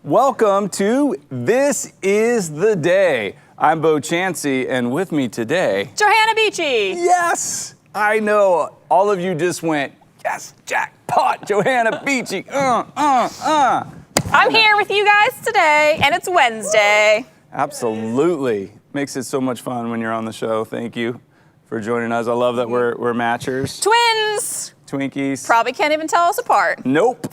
Welcome to This Is the Day. I'm Bo Chansey, and with me today... Johanna Beachy. Yes! I know. All of you just went, yes, jackpot, Johanna Beachy. I'm here with you guys today, and it's Wednesday. Absolutely. Makes it so much fun when you're on the show. Thank you for joining us. I love that we're matchers. Twins. Twinkies. Probably can't even tell us apart. Nope.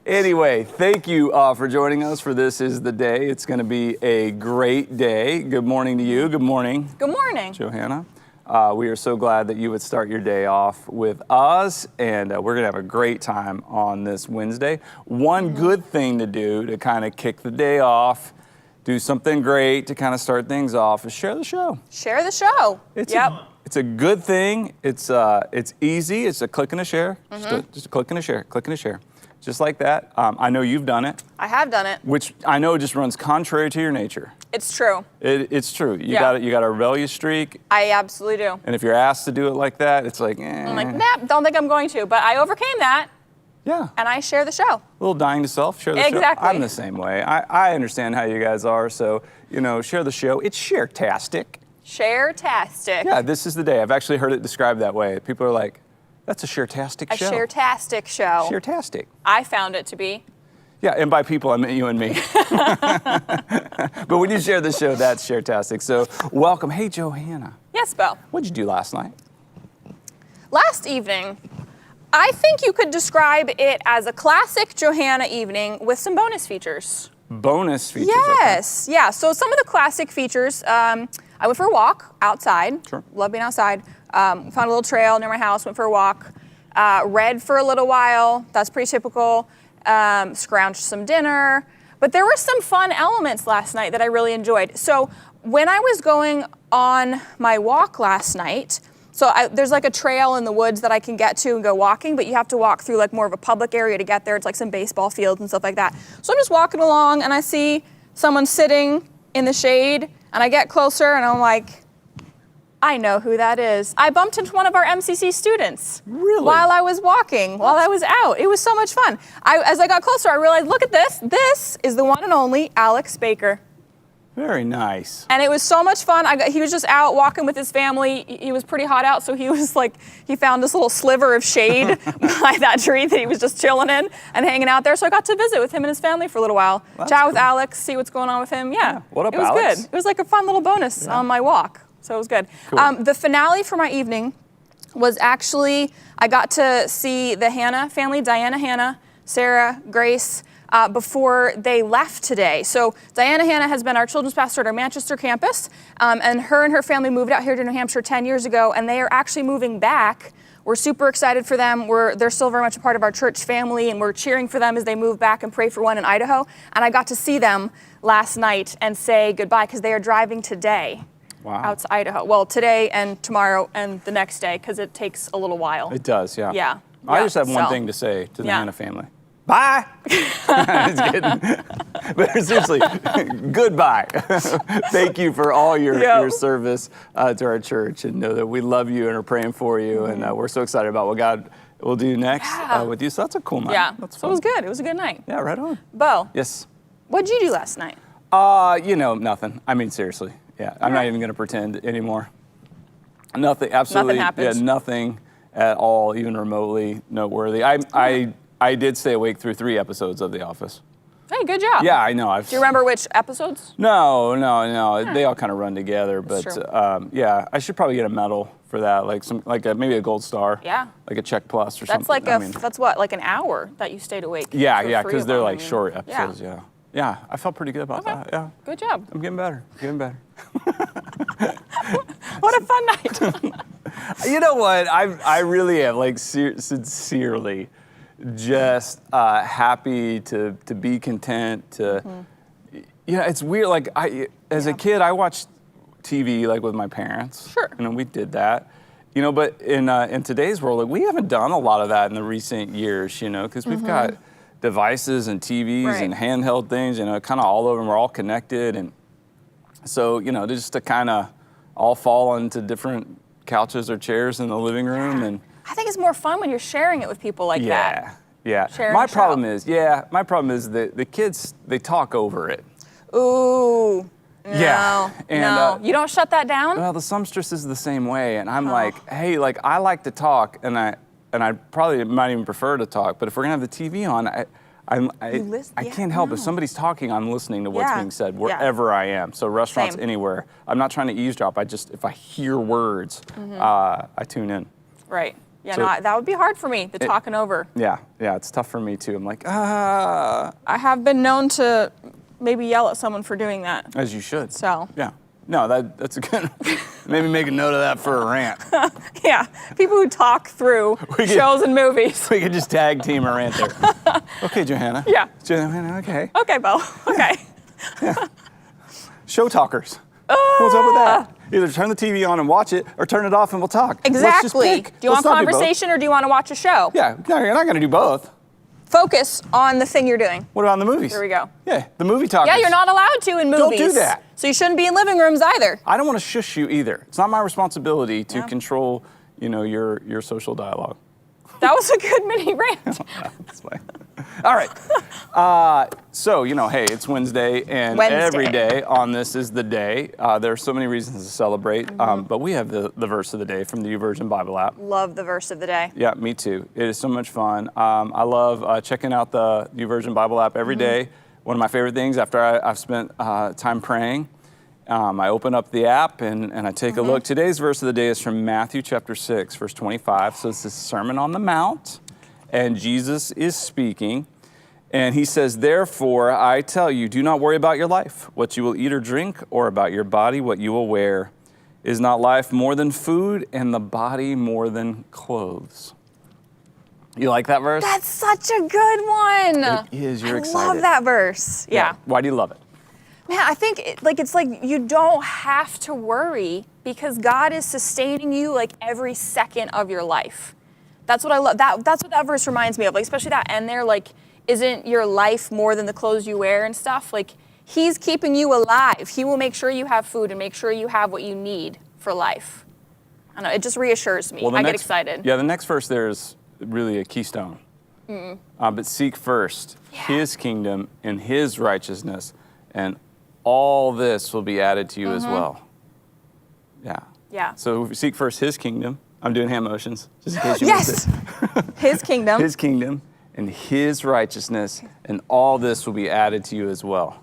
Anyway, thank you for joining us for This Is the Day. It's going to be a great day. Good morning to you. Good morning. Good morning. Johanna. We are so glad that you would start your day off with us, and we're going to have a great time on this Wednesday. One good thing to do to kind of kick the day off, do something great to kind of start things off, is share the show. Share the show. It's a good thing. It's easy. It's a click and a share. Just a click and a share. Click and a share. Just like that. I know you've done it. I have done it. Which I know just runs contrary to your nature. It's true. It's true. You got a rebellious streak. I absolutely do. And if you're asked to do it like that, it's like, I'm like, nah, don't think I'm going to. But I overcame that. Yeah. And I share the show. A little dying to self, share the show. Exactly. I'm the same way. I understand how you guys are, so, share the show. It's share-tastic. Share-tastic. Yeah, this is the day. I've actually heard it described that way. People are like, that's a share-tastic show. A share-tastic show. Share-tastic. I found it to be. Yeah, and by people, I meant you and me. But when you share the show, that's share-tastic. So welcome. Hey, Johanna. Yes, Bo. What'd you do last night? Last evening, I think you could describe it as a classic Johanna evening with some bonus features. Bonus features? Yes. Okay. Yeah, so some of the classic features, I went for a walk outside. Sure. Love being outside. Found a little trail near my house, went for a walk. Read for a little while. That's pretty typical. Scrounged some dinner. But there were some fun elements last night that I really enjoyed. So when I was going on my walk last night, there's like a trail in the woods that I can get to and go walking, but you have to walk through like more of a public area to get there. It's like some baseball fields and stuff like that. So I'm just walking along and I see someone sitting in the shade and I get closer and I'm like, I know who that is. I bumped into one of our MCC students. Really? While I was walking, while I was out. It was so much fun. As I got closer, I realized, look at this. This is the one and only Alex Baker. Very nice. And it was so much fun. He was just out walking with his family. He was pretty hot out, so he found this little sliver of shade by that tree that he was just chilling in and hanging out there. So I got to visit with him and his family for a little while. Chat with Alex, see what's going on with him. Yeah. What up, Alex? It was good. It was like a fun little bonus on my walk. So it was good. Cool. The finale for my evening was actually, I got to see the Hannah family, Diana, Hannah, Sarah, Grace, before they left today. So Diana Hannah has been our children's pastor at our Manchester campus, and her family moved out here to New Hampshire 10 years ago, and they are actually moving back. We're super excited for them. They're still very much a part of our church family, and we're cheering for them as they move back and pray for one in Idaho. And I got to see them last night and say goodbye because they are driving today. Wow. Out to Idaho. Well, today and tomorrow and the next day because it takes a little while. It does, yeah. Yeah. I just have one thing to say to the Hannah family. Bye. Just kidding. But seriously, goodbye. Thank you for all your service to our church, and know that we love you and are praying for you, and we're so excited about what God will do next with you. So that's a cool night. Yeah. That's so it was good. It was a good night. Yeah, right on. Bo. Yes. What'd you do last night? Nothing. I mean, seriously. Yeah, I'm not even going to pretend anymore. Nothing. Absolutely. Nothing happened. Yeah, nothing at all, even remotely noteworthy. I did stay awake through 3 episodes of The Office. Hey, good job. Yeah, I know. Do you remember which episodes? No. They all kind of run together. That's But true. yeah, I should probably get a medal for that, maybe a gold star. Yeah. Like a check plus or That's something. that's what, like an hour that you stayed awake. Yeah, for because they're like I mean, short episodes. Yeah. Yeah, I felt pretty good about that. Yeah. Good job. I'm getting better. What a fun night. You know what? I really am, like, sincerely just happy to be content. It's weird. Like, as a kid, I watched TV, like, with my parents. Sure. We did that. But in today's world, like, we haven't done a lot of that in the recent years, because we've got devices and TVs and handheld things, kind of all over, and we're all connected. And so, just to kind of all fall into different couches or chairs in the living room. And I think it's more fun when you're sharing it with people like that. Yeah. Share My and problem shout. is that the kids, they talk over it. Ooh. No, Yeah. And, no. You don't shut that down? Well, the sumstress is the same way, and I'm like, hey, like I like to talk, and I probably might even prefer to talk, but if we're gonna have the TV on, I can't help. If somebody's talking, I'm listening to what's being said wherever I am. So restaurants, anywhere. I'm not trying to eavesdrop. If I hear words, I tune in. Right. Yeah, So- no, that would be hard for me, the talking over. Yeah, it's tough for me too. I'm like, ah. I have been known to maybe yell at someone for doing that. As you should. So. Yeah. No, that's a good. Maybe make a note of that for a rant. Yeah, people who talk through shows and movies. We could just tag team a rant there. Okay, Johanna. Yeah. Johanna, okay. Okay, Bo. Okay. Show talkers. What's up with that? Either turn the TV on and watch it, or turn it off and we'll talk. Exactly. Let's just pick. Do you want conversation or do you want to watch a show? Yeah, no, you're not going to do both. Focus on the thing you're doing. What about the movies? There we go. Yeah, the movie talkers. Yeah, you're not allowed to in movies. Don't do that. So you shouldn't be in living rooms either. I don't want to shush you either. It's not my responsibility to control, your social dialogue. That was a good mini rant. That's fine. All right. So, hey, it's Wednesday, and every day on this is the day. There are so many reasons to celebrate, but we have the verse of the day from the YouVersion Bible app. Love the verse of the day. Yeah, me too. It is so much fun. I love checking out the YouVersion Bible app every day. One of my favorite things after I've spent time praying, I open up the app and I take a look. Today's verse of the day is from Matthew chapter 6, verse 25. So it's the Sermon on the Mount, and Jesus is speaking. And he says, therefore, I tell you, do not worry about your life, what you will eat or drink, or about your body, what you will wear. Is not life more than food, and the body more than clothes? You like that verse? That's such a good one. It is. You're I excited. love that verse. Yeah. Why do you love it? Man, I think it's like you don't have to worry because God is sustaining you like every second of your life. That's what I love. That's what that verse reminds me of. Like especially that end there, like, isn't your life more than the clothes you wear and stuff? Like he's keeping you alive. He will make sure you have food and make sure you have what you need for life. I don't know, it just reassures me. I get excited. Yeah, the next verse there is really a keystone. But seek first his kingdom and his righteousness, and all this will be added to you as well. Yeah. So seek first his kingdom. I'm doing hand motions, just in case you missed it. His kingdom. His kingdom and his righteousness, and all this will be added to you as well.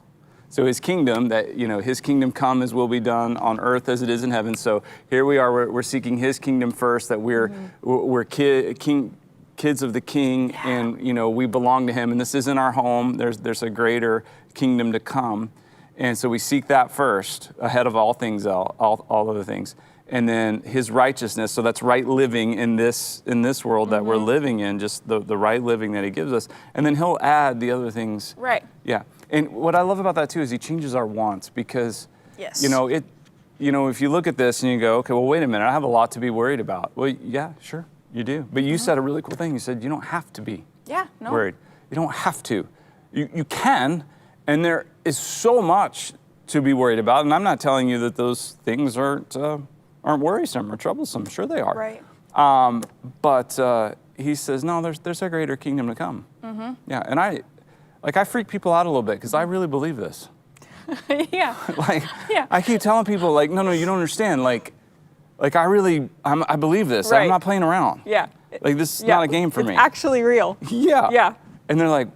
So his kingdom, his kingdom come, his will be done on earth as it is in heaven. So here we are, we're seeking his kingdom first, that we're kids of the King, and we belong to him, and this isn't our home. There's a greater kingdom to come. And so we seek that first, ahead of all things, all other things. And then his righteousness, so that's right living in this world that we're living in, just the right living that he gives us. And then he'll add the other things. Right. Yeah. And what I love about that too is he changes our wants, because if you look at this and you go, okay, well, wait a minute, I have a lot to be worried about. Well, yeah, sure, you do. But you said a really cool thing. You said you don't have to be worried. You don't have to. You can. And there is so much to be worried about, and I'm not telling you that those things aren't worrisome or troublesome. Sure they are. Right. But he says, no, there's a greater kingdom to come. Yeah, and I freak people out a little bit because I really believe this. Yeah. I keep telling people, like, no, you don't understand. Like I believe this. Right. I'm not playing around. Yeah. Like this is not a game for me. It's actually real. Yeah. Yeah. And they're like,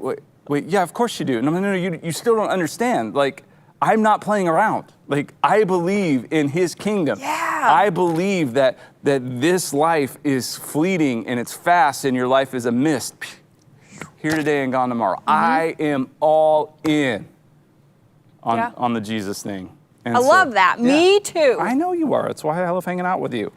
wait, yeah, of course you do. No, you still don't understand. Like, I'm not playing around. Like, I believe in his kingdom. Yeah. I believe that this life is fleeting and it's fast and your life is a mist. Here today and gone tomorrow. I am all in on the Jesus thing. And I love that. Me too. I know you are. That's why I love hanging out with you.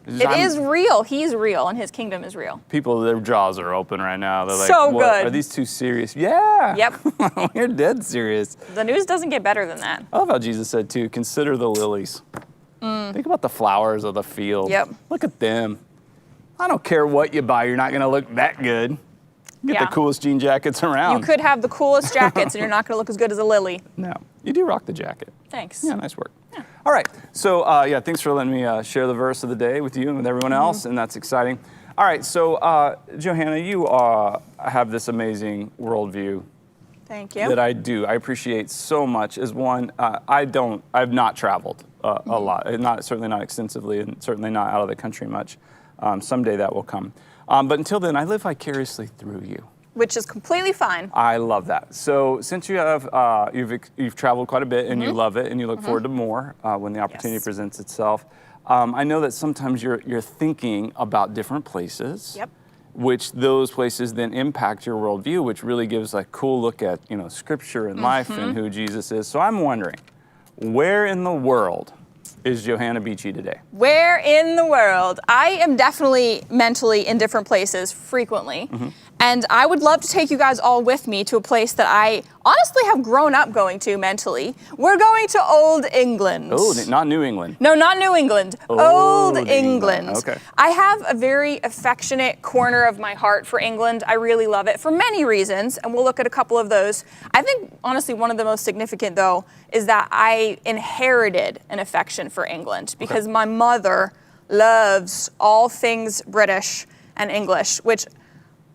It is real. He's real, and his kingdom is real. People, their jaws are open right now. They're like, so what, good. Are these too serious? Yeah. Yep. We're dead serious. The news doesn't get better than that. I love how Jesus said, too, consider the lilies. Think about the flowers of the field. Yep. Look at them. I don't care what you buy. You're not going to look that good. You get the coolest jean jackets around. You could have the coolest jackets, and you're not going to look as good as a lily. No. You do rock the jacket. Thanks. Yeah, nice work. Yeah. All right. So, thanks for letting me share the verse of the day with you and with everyone else, and that's exciting. All right, so Johanna, you have this amazing worldview. Thank you. That I do. I appreciate so much. As one, I've not traveled a lot, certainly not extensively, and certainly not out of the country much. Someday that will come. But until then, I live vicariously through you. Which is completely fine. I love that. So since you have, you've traveled quite a bit and you love it and you look forward to more when the opportunity presents itself, I know that sometimes you're thinking about different places. Yep. Which those places then impact your worldview, which really gives a cool look at, Scripture and life and who Jesus is. So I'm wondering, where in the world is Johanna Beachy today? Where in the world? I am definitely mentally in different places frequently. And I would love to take you guys all with me to a place that I honestly have grown up going to mentally. We're going to Old England. Oh, not New England. No, not New England. Old England. Okay. I have a very affectionate corner of my heart for England. I really love it for many reasons, and we'll look at a couple of those. I think, honestly, one of the most significant, though, is that I inherited an affection for England because my mother loves all things British and English, which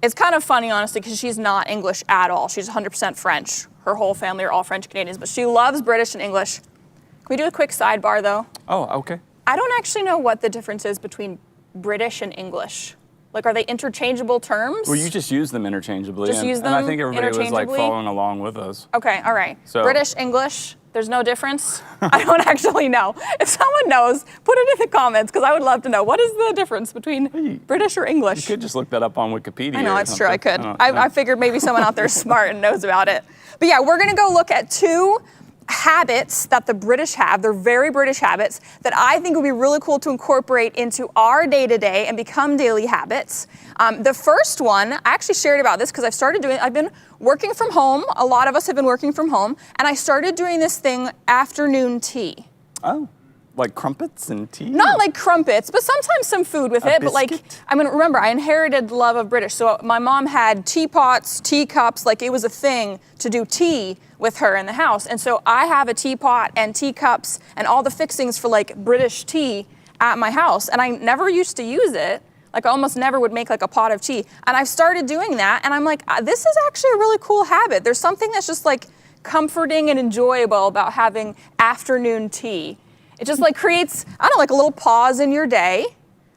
it's kind of funny, honestly, because she's not English at all. She's 100% French. Her whole family are all French Canadians, but she loves British and English. Can we do a quick sidebar, though? Oh, okay. I don't actually know what the difference is between British and English. Like, are they interchangeable terms? Well, you just use them interchangeably. Just use them and I think everybody was like interchangeably? following along with us. Okay, all right. So- British, English, there's no difference? I don't actually know. If someone knows, put it in the comments, because I would love to know. What is the difference between British or English? You could just look that up on Wikipedia. I know, or it's true, I something. could. I figured maybe someone out there is smart and knows about it. But yeah, we're gonna go look at two habits that the British have. They're very British habits that I think would be really cool to incorporate into our day-to-day and become daily habits. The first one, I actually shared about this because I've been working from home. A lot of us have been working from home, and I started doing this thing, afternoon tea. Oh, like crumpets and tea? Not like crumpets, but sometimes some food with it. But like, biscuit? remember, I inherited the love of British. So my mom had teapots, teacups, like it was a thing to do tea with her in the house. And so I have a teapot and teacups and all the fixings for like British tea at my house. And I never used to use it. Like I almost never would make like a pot of tea. And I've started doing that. And I'm like, this is actually a really cool habit. There's something that's just like comforting and enjoyable about having afternoon tea. It just like creates, I don't know, like a little pause in your day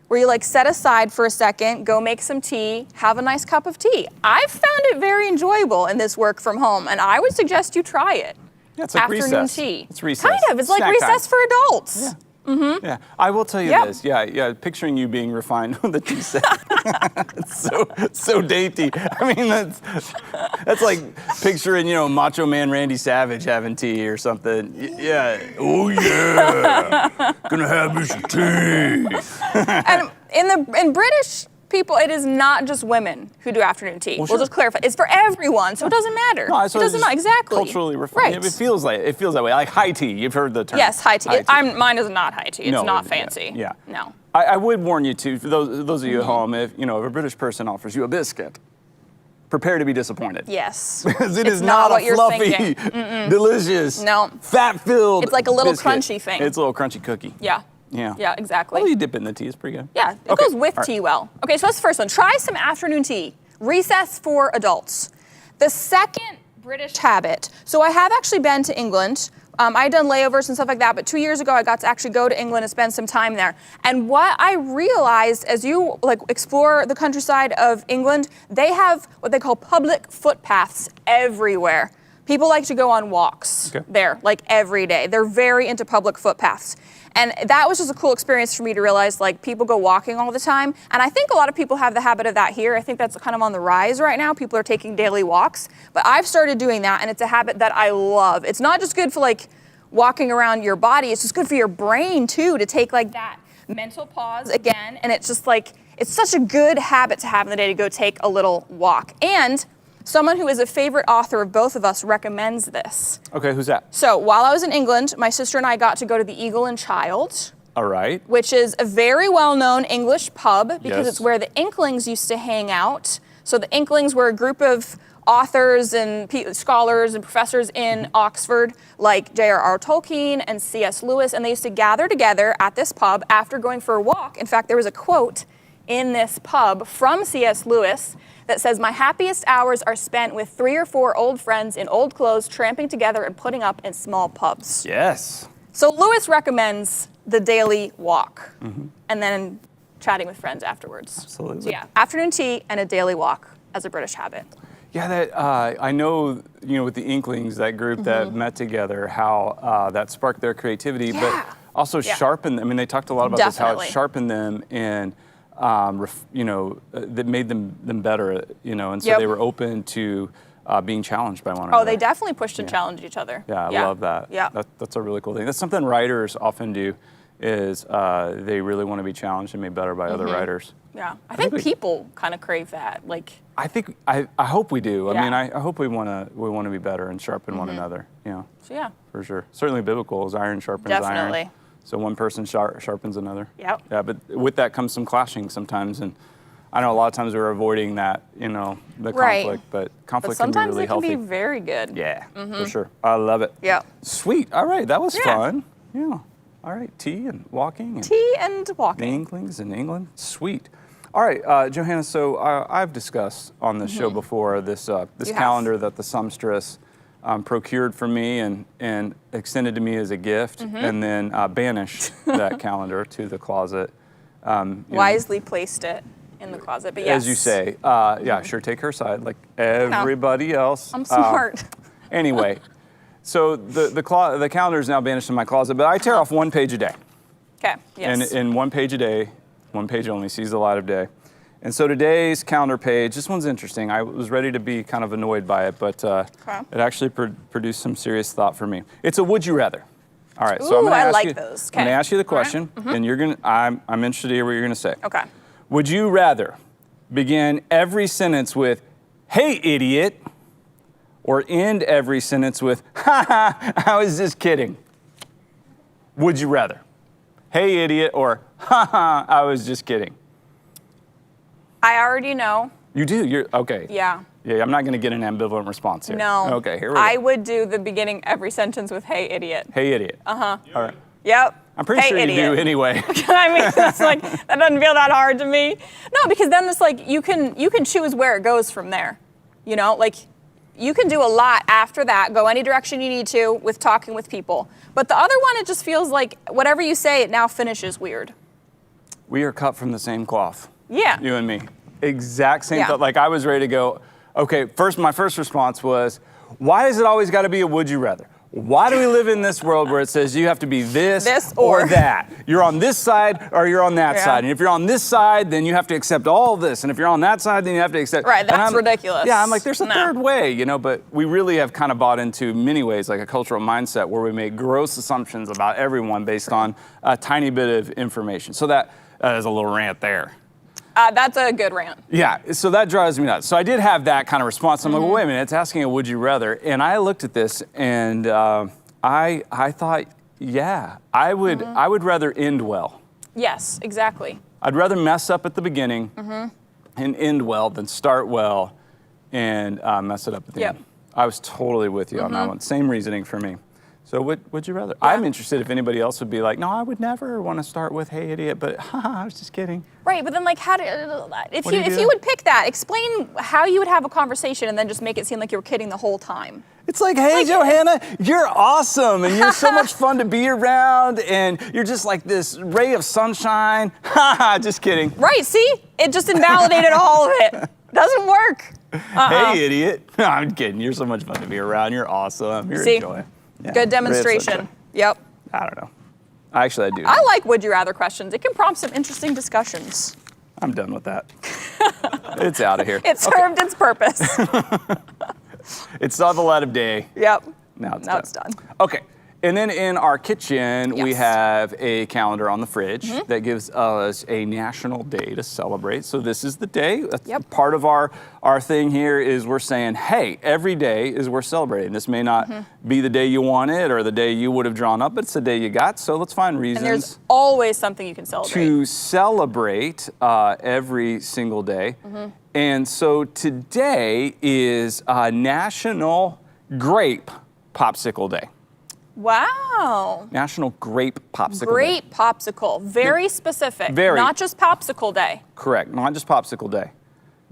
where you like set aside for a second, go make some tea, have a nice cup of tea. I've found it very enjoyable in this work from home, and I would suggest you try it. Yeah, it's like afternoon recess. tea. It's recess. Kind of. It's like Snack recess time. for adults. Yeah. Mm-hmm. Yeah, I will tell you this. Yeah. Picturing you being refined with the tea set. It's so dainty. I mean, that's like picturing Macho Man Randy Savage having tea or something. Yeah. Oh yeah, gonna have me some tea. And in British people, it is not just women who do afternoon tea. Well, We'll just clarify. It's for everyone, so it doesn't matter. No, it doesn't matter exactly. Culturally refined. Right. It feels that way. Like high tea. You've heard the term. Yes, high tea. Mine is not high tea. It's No, not yeah, fancy. yeah. No. I would warn you too, for those of you at home, if a British person offers you a biscuit, prepare to be disappointed. Yes. Because it It's is not what a you're fluffy, thinking. delicious, No. fat-filled. It's like a little biscuit. crunchy thing. It's a little crunchy cookie. Yeah. Yeah. Yeah, exactly. Well, you dip it in the tea. It's pretty good. Yeah, it Okay, goes with all right. tea well. Okay, so that's the first one. Try some afternoon tea. Recess for adults. The second British habit. So I have actually been to England. I had done layovers and stuff like that, but 2 years ago I got to actually go to England and spend some time there. And what I realized as you explore the countryside of England, they have what they call public footpaths everywhere. People like to go on walks there, like every day. They're very into public footpaths. And that was just a cool experience for me to realize, people go walking all the time. And I think a lot of people have the habit of that here. I think that's kind of on the rise right now. People are taking daily walks. But I've started doing that, and it's a habit that I love. It's not just good for, walking around your body. It's just good for your brain, too, to take, that mental pause again. And it's just, it's such a good habit to have in the day to go take a little walk. And someone who is a favorite author of both of us recommends this. Okay, who's that? So while I was in England, my sister and I got to go to the Eagle and Child, All right. which is a very well-known English pub because Yes. it's where the Inklings used to hang out. So the Inklings were a group of authors and scholars and professors in Oxford, like J.R.R. Tolkien and C.S. Lewis, and they used to gather together at this pub after going for a walk. In fact, there was a quote in this pub from C.S. Lewis that says, "My happiest hours are spent with 3 or 4 old friends in old clothes, tramping together and putting up in small pubs." Yes. So Lewis recommends the daily walk and then chatting with friends afterwards. Absolutely. So yeah, afternoon tea and a daily walk as a British habit. Yeah, that I know, with the Inklings, that group that met together, how that sparked their creativity, but also sharpened them. I mean, they talked a lot about this, how it sharpened them and, that made them better, and so they were open to being challenged by one another. Oh, they definitely pushed and challenged each other. Yeah, I love that. Yeah. That's a really cool thing. That's something writers often do, is they really want to be challenged and made better by other writers. Yeah, I think people kind of crave that. I hope we do. I mean, I hope we want to be better and sharpen one another. So yeah, for sure. Certainly biblical is iron sharpens definitely. iron. So one person sharpens another. Yep. Yeah, but with that comes some clashing sometimes, and I know a lot of times we're avoiding that, the conflict, but conflict can be really healthy. Sometimes it can be very good. Yeah, for sure. I love it. Yeah. Sweet. All right, that was fun. Yeah. All right, tea and walking. And tea and walking. The Inklings in England. Sweet. All right, Johanna, so I've discussed on this show before this calendar that the Sumstress procured for me and extended to me as a gift, and then banished that calendar to the closet. Wisely placed it in the closet, but yes. As you say, sure, take her side like everybody else. I'm smart. Anyway, so the calendar is now banished in my closet, but I tear off one page a day. Okay, yes. And one page a day, one page only sees the light of day. And so today's calendar page, this one's interesting. I was ready to be kind of annoyed by it, but it actually produced some serious thought for me. It's a would you rather. All right, so I'm going to ask you. Those. I'm going to ask you the question, and I'm interested to hear what you're going to say. Okay. Would you rather begin every sentence with, "Hey, idiot," or end every sentence with, "Ha ha, I was just kidding"? Would you rather? "Hey, idiot," or "Ha ha, I was just kidding"? I already know. You do? You're okay. Yeah. Yeah, I'm not going to get an ambivalent response here. No. Okay, here we go. I would do the beginning every sentence with "Hey, idiot." Hey, idiot. Uh-huh. All right. Yep. I'm pretty sure idiot. you do anyway. I mean, it's like, that doesn't feel that hard to me. No, because then it's like, you can choose where it goes from there. You can do a lot after that, go any direction you need to with talking with people. But the other one, it just feels like whatever you say, it now finishes weird. We are cut from the same cloth. Yeah. You and me. Exact same thought. Like, I was ready to go, okay, my first response was, why is it always got to be a would you rather? Why do we live in this world where it says you have to be this or that? You're on this side or you're on that side. And if you're on this side, then you have to accept all this. And if you're on that side, then you have to accept... Right, that's ridiculous. Yeah, I'm like, there's a third way, but we really have kind of bought into many ways, like a cultural mindset where we make gross assumptions about everyone based on a tiny bit of information. So that is a little rant there. That's a good rant. Yeah, so that drives me nuts. So I did have that kind of response. I'm like, well, wait a minute, it's asking a would you rather. And I looked at this and I thought, yeah, I would rather end well. Yes, exactly. I'd rather mess up at the beginning and end well than start well and mess it up at the end. I was totally with you on that one. Same reasoning for me. So would you rather? Yeah. I'm interested if anybody else would be like, no, I would never want to start with "Hey, idiot," but I was just kidding. Right, but then like, if you would pick that, explain how you would have a conversation and then just make it seem like you were kidding the whole time. It's like, hey, Johanna, you're awesome, and you're so much fun to be around, and you're just like this ray of sunshine. Just kidding. Right, see? It just invalidated all of it. Doesn't work. Hey, idiot. No, I'm kidding. You're so much fun to be around. You're awesome. You're a joy. Yeah, good demonstration. Yep. I don't know. Actually, I do. I like would you rather questions. It can prompt some interesting discussions. I'm done with that. It's out of here. It served its purpose. It saw the light of day. Yep. Now it's done. done. Okay. And then in our kitchen, we have a calendar on the fridge that gives us a national day to celebrate. So this is the day. That's part of our thing here is we're saying, hey, every day is worth celebrating. This may not be the day you wanted or the day you would have drawn up, but it's the day you got. So let's find reasons. And there's always something you can celebrate. To celebrate every single day. And so today is National Grape Popsicle Day. Wow. National Grape Popsicle Day. Grape popsicle. Very specific. Very. Not just popsicle day. Correct. Not just Popsicle Day.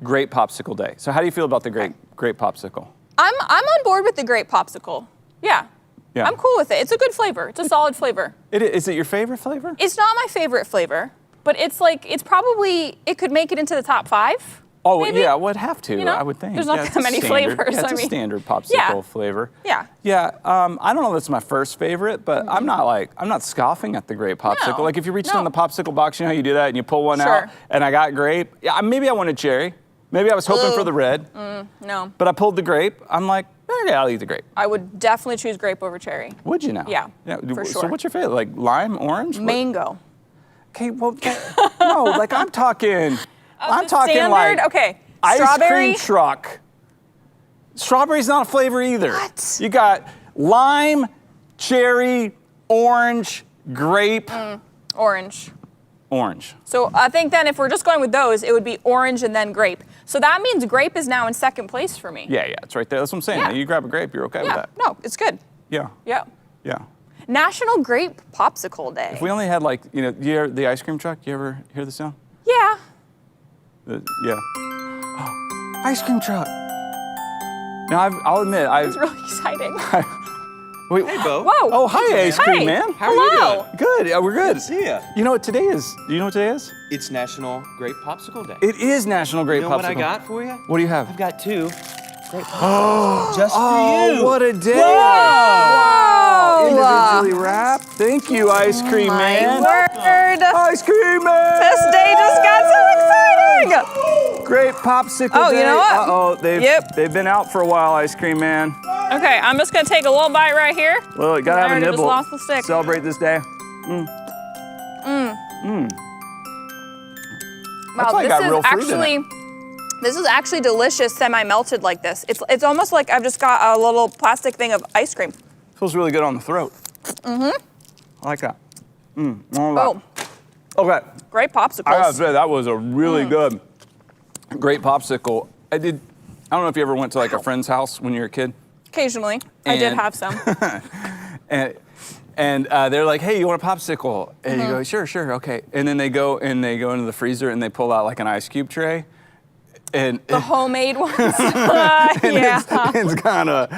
Grape Popsicle Day. So how do you feel about the grape popsicle? I'm on board with the grape popsicle. Yeah. Yeah. I'm cool with it. It's a good flavor. It's a solid flavor. Is it your favorite flavor? It's not my favorite flavor, but it could make it into the top 5. Oh, maybe? yeah, it would have to, You know, I would think. there's not that many flavors, Yeah, it's I a mean. standard popsicle flavor. Yeah. Yeah, I don't know if it's my first favorite, but I'm not scoffing at the grape popsicle. No, Like if you reached no. in the popsicle box, you know how you do that and you pull one Sure. out and I got grape. Yeah, maybe I wanted cherry. Maybe I was hoping for the red, No. but I pulled the grape. I'm like, okay, I'll eat the grape. I would definitely choose grape over cherry. Would you now? Yeah, for So sure. what's your favorite? Like lime, orange? Mango. Okay, well, no, like I'm talking Standard? like Okay. ice Strawberry? cream truck. Strawberry's not a flavor either. What? You got lime, cherry, orange, grape, Orange. orange. So I think then if we're just going with those, it would be orange and then grape. So that means grape is now in second place for me. Yeah, it's right there. That's what I'm saying. Yeah. You grab a grape, you're okay with Yeah. that. No, it's good. Yeah. Yeah. Yeah. National Grape Popsicle Day. If we only had like, you hear the ice cream truck? You ever hear the sound? Yeah. Yeah. Oh, ice cream truck. Now I'll admit It's really exciting. Wait, Hey, Bo. Whoa. Oh, hi, ice cream Hi. man. How are you Hello. doing? Good. Yeah, we're good. Good to see ya. You know what today is? Do you know what today is? It's National Grape Popsicle Day. It is National Grape You know Popsicle. what I got for you? What do you have? I've got 2 grape popsicles just for you. Oh, what a day! Whoa. Individually wrapped. Thank you, ice cream man. Word. Ice cream man. This day just got so exciting. Great popsicle Oh, day. you know what? Uh-oh, Yep. they've been out for a while, ice cream man. Okay, I'm just gonna take a little bite right here. Well, you gotta I have a already just nibble. lost the stick. Celebrate this day. Wow, like got real fruit in this is actually delicious, semi-melted like this. It's almost like I've just got a little plastic thing of ice cream. Feels really good on the throat. I like that. Oh, Okay. great popsicles. I gotta say, that was a really good, great popsicle. I don't know if you ever went to like a friend's house when you were a kid. Occasionally, I did And- have some. And they're like, hey, you want a popsicle? And you go, sure, okay. And then they go into the freezer and they pull out like an ice cube tray. And The homemade ones. and Yeah. it's kind of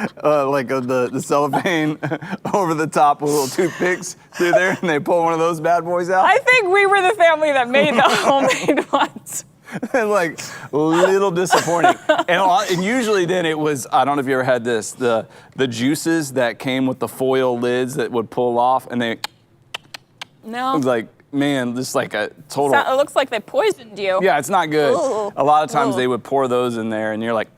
like the cellophane over the top with little toothpicks through there, and they pull one of those bad boys out. I think we were the family that made the homemade ones. And like a little disappointing. And usually then it was, I don't know if you ever had this, the juices that came with the foil lids that would pull off, and it No. was like, man, just like a total. It looks like they poisoned you. Yeah, it's not good. Ooh. A lot of times Ooh. they would pour those in there, and you're like,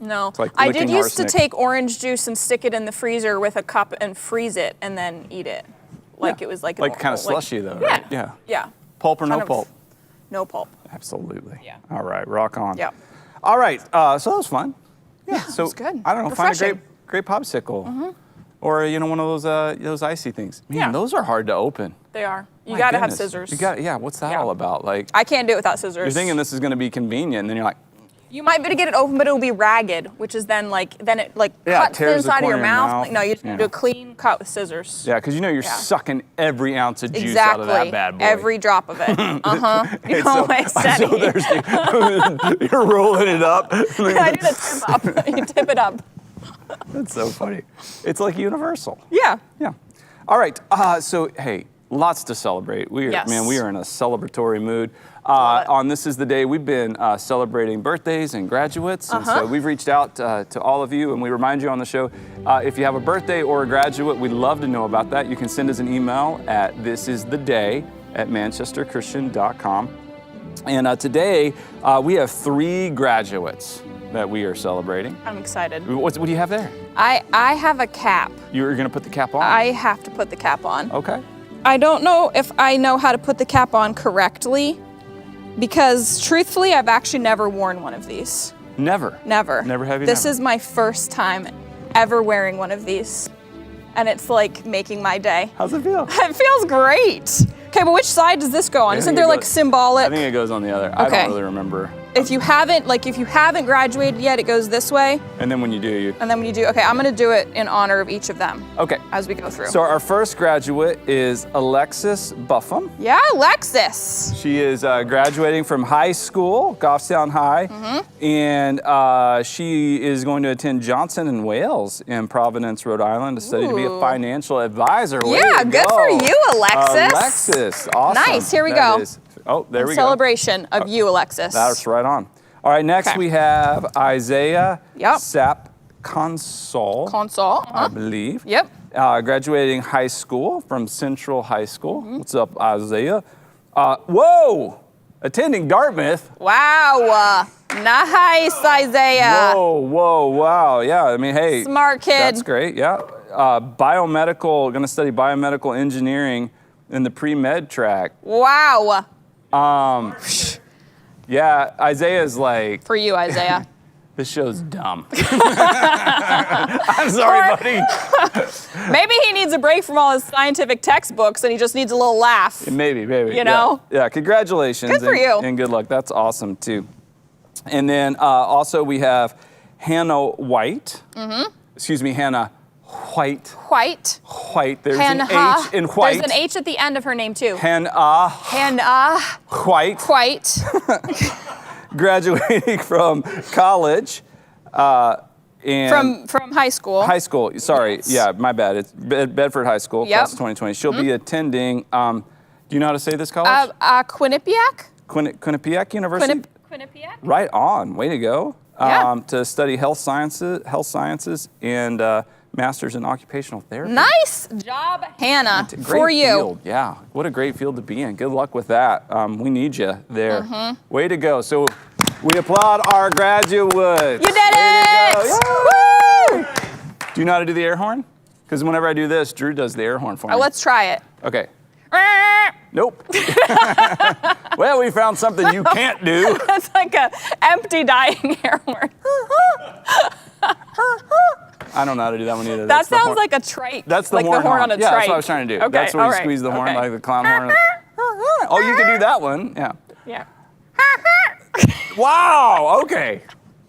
No. like I licking did used arsenic. to take orange juice and stick it in the freezer with a cup and freeze it and then eat it. Like it was like kind of slushy though, Yeah. right? Yeah. Yeah. Pulp or no Kind of- pulp? No pulp. Absolutely. Yeah. All right, rock on. Yeah. All right, so that was fun. Yeah, so was good. I don't know, find a Refreshing. great popsicle, or one of those icy things. Man, Yeah. those are hard to open. They are. You My gotta have goodness. scissors. Yeah. What's that Yeah. all about? Like I can't do it without scissors. you're thinking this is going to be convenient, and then you're like, You might be able to get it open, but it'll be ragged, which is then it Yeah, it cuts the tears the inside of corner your of your mouth. mouth. Like, no, you just Yeah. do a clean cut with scissors. yeah, because you're Yeah. sucking every ounce of juice Exactly. out of that bad boy. Every drop of it. You It's know so, what I I'm said. so thirsty. You're rolling it up. I do the tip up. You tip it up. That's so funny. It's like universal. Yeah. Yeah. All right. So hey, lots to celebrate. We are Yes. we are in a celebratory mood. Love it. On This Is the Day, we've been celebrating birthdays and graduates, and Uh-huh. so we've reached out to all of you, and we remind you on the show, if you have a birthday or a graduate, we'd love to know about that. You can send us an email at thisistheday@manchesterchristian.com. And today, we have 3 graduates that we are celebrating. I'm excited. What do you have there? I have a cap. You're going to put the cap on? I have to put the cap on. Okay. I don't know if I know how to put the cap on correctly because truthfully, I've actually never worn one of these. Never. Never. Never have you This never? is my first time ever wearing one of these. And it's like making my day. How's it feel? It feels great. Okay, but which side does this go on? I Isn't think there it like goes- symbolic? I think it goes on the other. I Okay. don't really remember. if you haven't graduated yet, it goes this way. And then when you do, And then when you do, okay, I'm gonna do it in honor of each of them. Okay. As we go through. So our first graduate is Alexis Buffum. Yeah, Alexis. She is graduating from high school, Goffstown High, and she is going to attend Johnson and Wales in Providence, Rhode Island, to study to be a financial advisor. Yeah, good for you, Alexis. Alexis, awesome. Nice, here we That go. there we go. Celebration of you, Alexis. That's right on. All right, next we have Isaiah Sapp Consol, I believe. Yep. Graduating high school from Central High School. What's up, Isaiah? Whoa! Attending Dartmouth. Wow. Nice, Isaiah. Whoa, wow. Yeah, I mean, hey. Smart kid. That's great, yeah. Gonna study biomedical engineering in the pre-med track. Wow. Yeah, Isaiah's like, For you, Isaiah. this show's dumb. I'm sorry, buddy. Maybe he needs a break from all his scientific textbooks and he just needs a little laugh. Maybe. You know? Yeah, congratulations. Good for you. And good luck. That's awesome, too. And then also we have Hannah White. Excuse me, Hannah White. White. There's Hannah. an H in white. There's an H at the end of her name, too. Hannah White. Graduating from college. And From high school. High school, sorry. Yes. Yeah, my bad. It's Bedford High School, Yep. class of 2020. She'll be attending, do you know how to say this college? Quinnipiac? Quinnipiac University? Quinnipiac? Right on, way to go. Yeah. To study health sciences and master's in occupational therapy. Nice job, Hannah, Great for you. field. Yeah, what a great field to be in. Good luck with that. We need you there. Way to go. So we applaud our graduates. You did Way to it! go. Woo! Do you know how to do the air horn? Because whenever I do this, Drew does the air horn for me. Oh, let's try it. Okay. Nope. Well, we found something you can't do. That's like a empty dying air horn. I don't know how to do that one either. That That's the sounds horn. like a trike. That's the like horn. the horn on a Yeah, trike. that's what I was trying to do. Okay, That's where all you right, squeeze the horn okay. like the clown horn. Oh, you can do that one. Yeah. Yeah. Wow. Okay.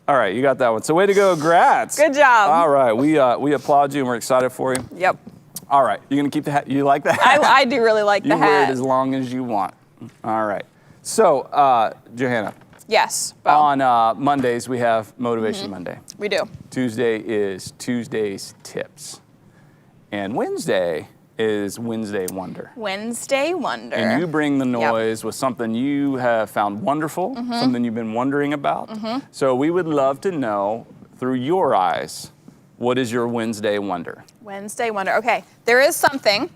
All right, you got that one. So way to go, grats. Good job. All right, we applaud you and we're excited for you. Yep. All right, you're gonna keep the hat. You like the hat? I do really like You the wear it hat. as long as you want. All right. So, Johanna, Yes. Bo. on Mondays we have Motivation Monday. We do. Tuesday is Tuesday's Tips. And Wednesday is Wednesday Wonder. Wednesday Wonder. And you bring the noise with something you have found wonderful, something you've been wondering about. So we would love to know, through your eyes, what is your Wednesday Wonder? Wednesday Wonder. Okay, there is something.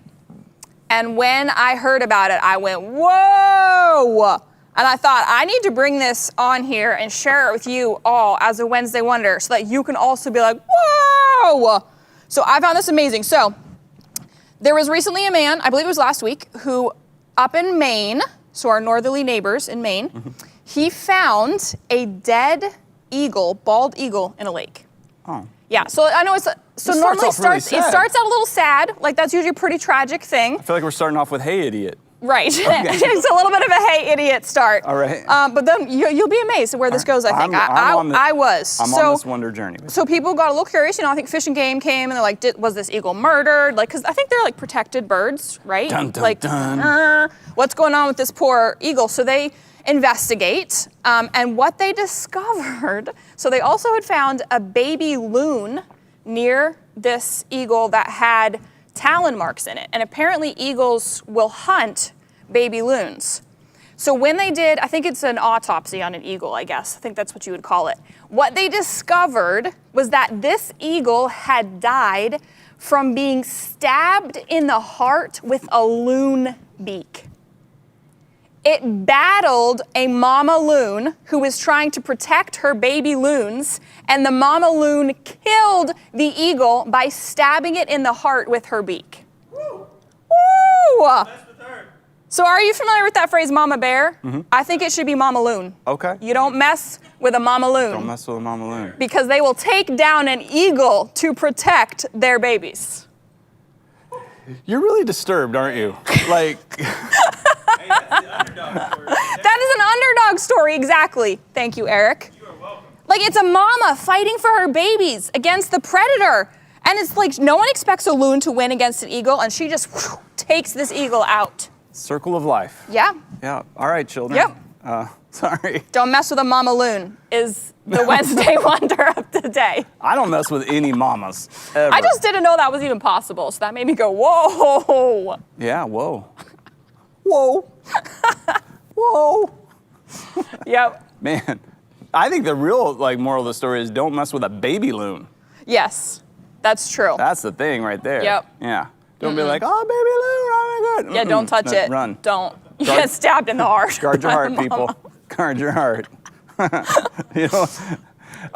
And when I heard about it, I went, whoa! And I thought, I need to bring this on here and share it with you all as a Wednesday Wonder so that you can also be like, whoa! So I found this amazing. So there was recently a man, I believe it was last week, who up in Maine, so our northerly neighbors in Maine, he found a dead eagle, bald eagle, in a lake. Oh. Yeah, so I know so normally off really it sad. starts out a little sad, like that's usually a pretty tragic thing. I feel like we're starting off with Hey Idiot. Right, it's a little bit of a hey idiot start. All right. But then you'll be amazed at where this goes, I think. I was. I'm on this wonder journey. So people got a little curious, I think Fish and Game came and they're like, was this eagle murdered? Like, because I think they're like protected birds, right? Dun, dun, like, dun. What's going on with this poor eagle? So they investigate, and what they discovered, so they also had found a baby loon near this eagle that had talon marks in it. And apparently eagles will hunt baby loons. So when they did, I think it's an autopsy on an eagle, I guess. I think that's what you would call it. What they discovered was that this eagle had died from being stabbed in the heart with a loon beak. It battled a mama loon who was trying to protect her baby loons, and the mama loon killed the eagle by stabbing it in the heart with her beak. Woo! Woo! So are you familiar with that phrase, mama bear? I think it should be mama loon. Okay. You don't mess with a mama loon. Don't mess with a mama loon. Because they will take down an eagle to protect their babies. You're really disturbed, aren't you? Like... That is an underdog underdog story, exactly. Thank you, Eric. You are welcome. Like, it's a mama fighting for her babies against the predator. And it's like, no one expects a loon to win against an eagle, and she just takes this eagle out. Circle of life. Yeah. Yeah. All right, children. Yep. Sorry. Don't mess with a mama loon is the Wednesday wonder of the day. I don't mess with any mamas, ever. I just didn't know that was even possible, so that made me go, whoa. Yeah, whoa. Whoa. Whoa. Yep. Man, I think the real moral of the story is don't mess with a baby loon. Yes, that's true. That's the thing right there. Yep. Yeah. Don't be like, oh, baby loon, oh my God. Yeah, don't touch it. Run. Don't. You get stabbed in the heart. Guard your heart, people. Guard your heart. You know?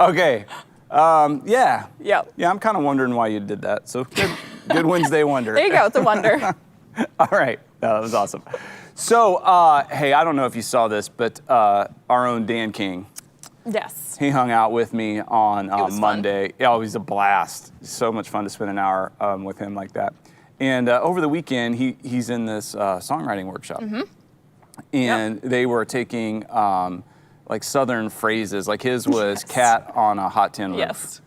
Okay. Yeah. Yep. Yeah, I'm kind of wondering why you did that. So good Wednesday wonder. There you go. It's a wonder. All right. That was awesome. So, hey, I don't know if you saw this, but our own Dan King, Yes. he hung out with me on was Monday. Oh, he's a blast. So much fun to spend an hour with him like that. And over the weekend, he's in this songwriting workshop. Mm-hmm. And they were taking Southern phrases. Like his was cat on a hot tin roof. Yes.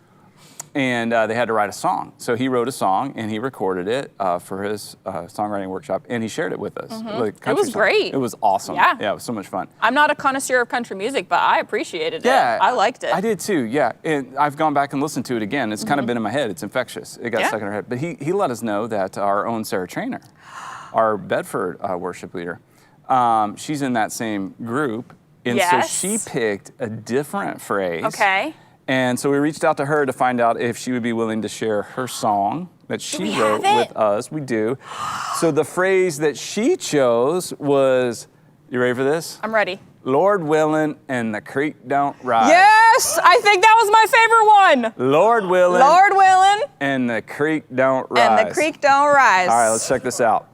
And they had to write a song. So he wrote a song and he recorded it for his songwriting workshop and he shared it with us. It was great. It was awesome. Yeah. Yeah, it was so much fun. I'm not a connoisseur of country music, but I appreciated it. Yeah. I liked it. I did too, yeah. And I've gone back and listened to it again. It's kind of been in my head. It's infectious. It got stuck in our head. But he let us know that our own Sarah Trainer, our Bedford worship leader, she's in that same group. And so she picked a different phrase. Okay. And so we reached out to her to find out if she would be willing to share her song that she wrote with us. We do. So the phrase that she chose was, you ready for this? I'm ready. Lord willing and the creek don't rise. Yes! I think that was my favorite one. Lord willing. Lord willing. And the creek don't rise. And the creek don't rise. All right, let's check this out.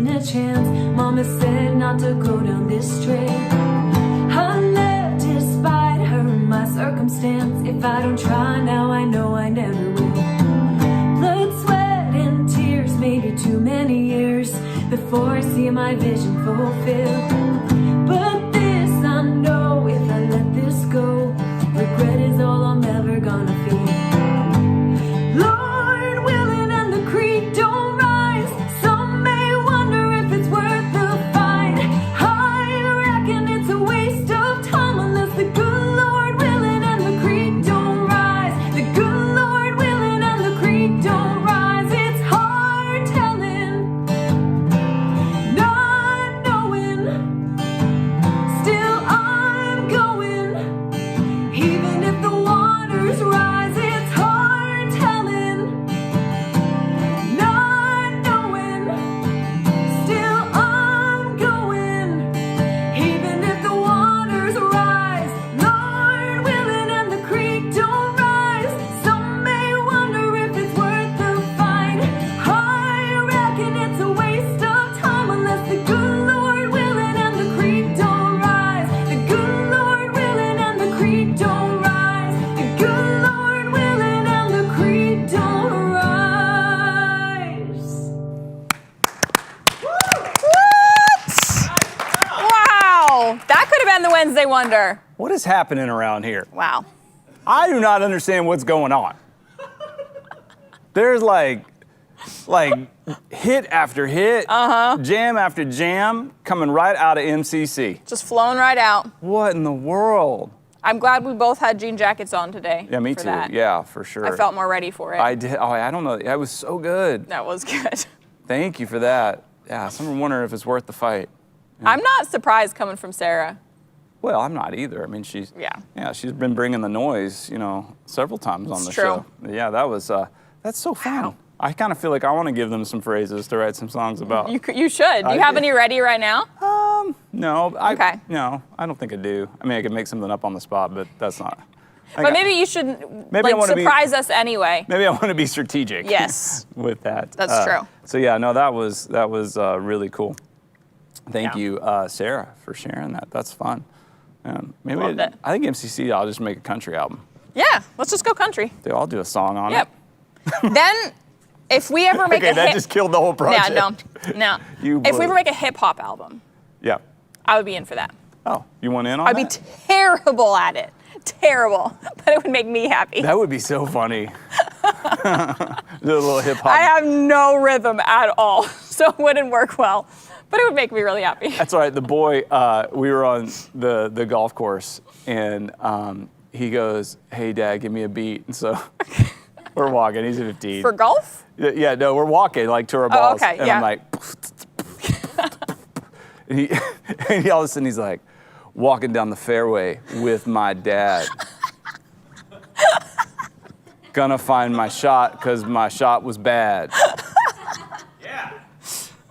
A chance. Mama said not to go down this trail. I left despite her and my circumstance. If I don't try now, I know I never will. Blood, sweat, and tears, maybe too many years before I see my vision fulfilled. But this I know, if I let this go, regret is all I'm ever gonna feel. Lord willing and the creek don't rise. Some may wonder if it's worth the fight. I reckon it's a waste of time unless the good Lord willing and the creek don't rise. The good Lord willing and the creek don't rise. It's hard telling, not knowing. Still I'm going, even if the waters rise. It's hard telling, not knowing. Still I'm going, even if the waters rise. Lord willing and the creek don't rise. Some may wonder if it's worth the fight. I reckon it's a waste of time unless the good Lord willing and the creek don't rise. The good Lord willing and the creek don't rise. The good Lord willing and the creek don't rise. Wow. That could have been the Wednesday Wonder. What is happening around here? Wow. I do not understand what's going on. There's like hit after hit, jam after jam coming right out of MCC. Just flowing right out. What in the world? I'm glad we both had jean jackets on today. Yeah, me for too. that. Yeah, for sure. I felt more ready for it. I did. Oh, I don't know. That was so good. That was good. Thank you for that. Yeah, someone wondering if it's worth the fight. I'm not surprised coming from Sarah. Well, I'm not either. I mean, she's she's been bringing the noise, several times on It's the true. show. Yeah, that was that's so fun. Wow. I kind of feel like I want to give them some phrases to write some songs about. You should. Do you have any ready right now? No, Okay. No, I don't think I do. I mean, I could make something up on the spot, but that's not. But maybe you should Maybe I wanna surprise us anyway. Maybe I want to be strategic. Yes. With that. That's true. So yeah, no, that was really cool. Thank you, Sarah, for sharing that. That's fun. Maybe Loved it. I think MCC. I'll just make a country album. Yeah, let's just go country. They all do a song on Yep. it. Then, if we ever make Okay, a that hip, just killed the whole project. no. You If we blew ever it. make a hip hop album, Yeah. I would be in for that. Oh, you want in on I'd be that? terrible at it. Terrible. But it would make me happy. That would be so funny. The little hip hop. I have no rhythm at all, so it wouldn't work well. But it would make me really happy. That's all right. The boy, we were on the golf course, and he goes, "Hey, Dad, give me a beat." And so we're walking. He's 15. For golf? Yeah, no, we're walking like to our balls. okay, and yeah. I'm like, and he all of a sudden he's like, walking down the fairway with my dad. Gonna find my shot because my shot was bad. Yeah.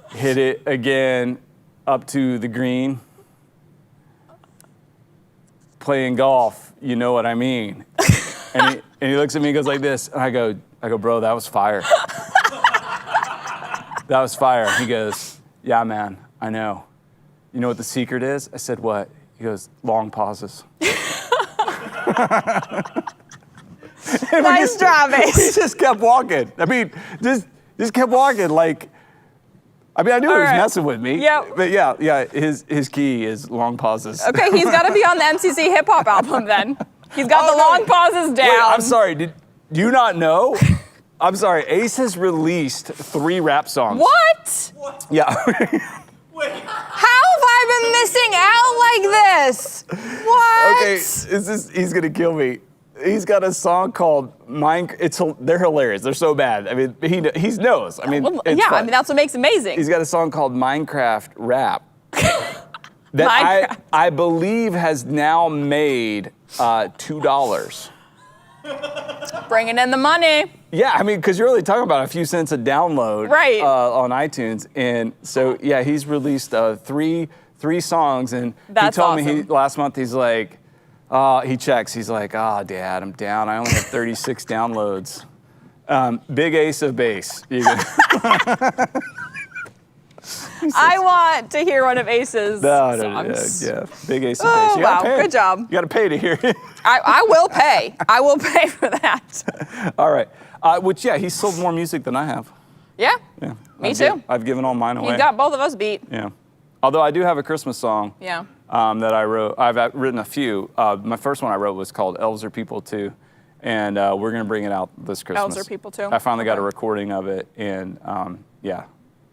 Hit it again up to the green. Playing golf, you know what I mean. And he looks at me and goes like this, and I go, bro, that was fire. That was fire. He goes, yeah, man, I know. You know what the secret is? I said, what? He goes, long pauses. Nice job, Ace. We just kept walking. I mean, just kept walking. Like, I mean, I knew he was right. messing with me. Yep. But yeah, his key is long pauses. Okay, he's got to be on the MCC hip hop album then. He's got the no. long pauses down. Wait, I'm sorry. Do you not know? I'm sorry. Ace has released 3 rap songs. What? Yeah. How have I been missing out like this? What? Okay, he's gonna kill me. He's got a song called They're hilarious. They're so bad. I mean, he knows. I mean, Well, it's yeah, fun. I mean, that's what makes it amazing. He's got a song called Minecraft Rap that Minecraft. I believe has now made $2. Bringing in the money. Yeah, I mean, because you're only talking about a few cents a download Right. On iTunes. And so, yeah, he's released 3 songs. And That's he told me awesome. last month, he's like, he checks. He's like, Dad, I'm down. I only have 36 downloads. Big Ace of Bass. You go- I want to hear one of Ace's No, songs. yeah, Big Ace of Oh, Bass. You gotta wow, pay. good job. You got to pay to hear it. I will pay. I will pay for that. All right. Which, yeah, he's sold more music than I have. Yeah. Yeah. Me too. I've given all mine away. He's got both of us beat. Yeah. Although I do have a Christmas song. Yeah. That I wrote. I've written a few. My first one I wrote was called Elves Are People Too. And we're going to bring it out this Christmas. Elves Are People Too? I finally got a Okay. recording of it. And yeah.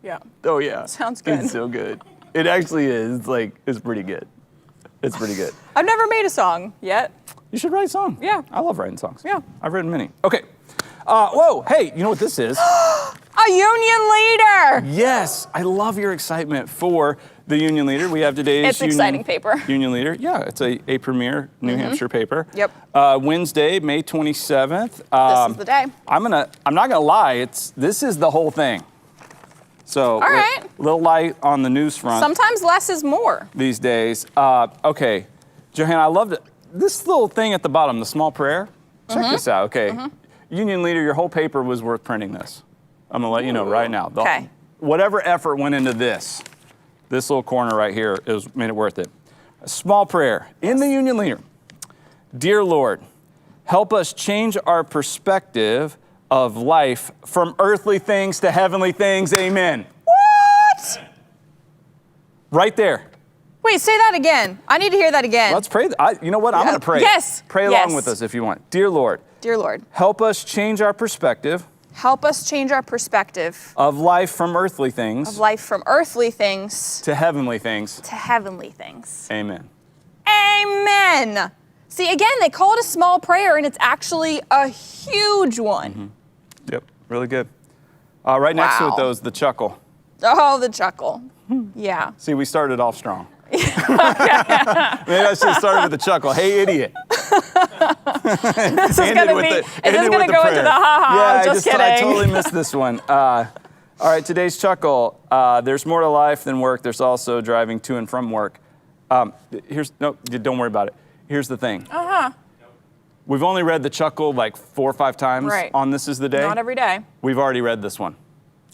Yeah. Oh, yeah. Sounds good. It's so good. It actually is. It's pretty good. It's pretty good. I've never made a song yet. You should write a song. Yeah. I love writing songs. Yeah. I've written many. Okay. Whoa, hey, you know what this is? A union leader. Yes, I love your excitement for the Union Leader. We have today's It's exciting paper. Union Leader. Yeah, it's a premier New Hampshire paper. Yep. Wednesday, May 27th. This is the day. I'm not gonna lie. This is the whole thing. So All right. a little light on the news front Sometimes less is more. these days. Okay, Johanna, I loved it. This little thing at the bottom, the small prayer. Check this out. Okay, Union Leader, your whole paper was worth printing this. I'm gonna let you know right now. Okay. Whatever effort went into this little corner right here made it worth it. A small prayer in the Union Leader. Dear Lord, help us change our perspective of life from earthly things to heavenly things. Amen. What? Right there. Wait, say that again. I need to hear that again. Let's pray. You know what? I'm going to pray. Yes. Pray along Yes. with us if you want. Dear Lord, Dear Lord, help us change our perspective help us change our perspective of life from earthly things of life from earthly things to heavenly things. to heavenly things. Amen. Amen. See, again, they call it a small prayer, and it's actually a huge one. Yep, really good. Right next to it, Wow. though, is the chuckle. Oh, the chuckle. Yeah. See, we started off strong. Maybe I should have started with the chuckle. Hey, idiot. This is going to be, is this going to go into the ha-ha? Yeah, I'm just I kidding. totally missed this one. All right, today's chuckle. There's more to life than work. There's also driving to and from work. Don't worry about it. Here's the thing. We've only read the chuckle like 4 or 5 times Right. on This Is the Day. Not every day. We've already read this one.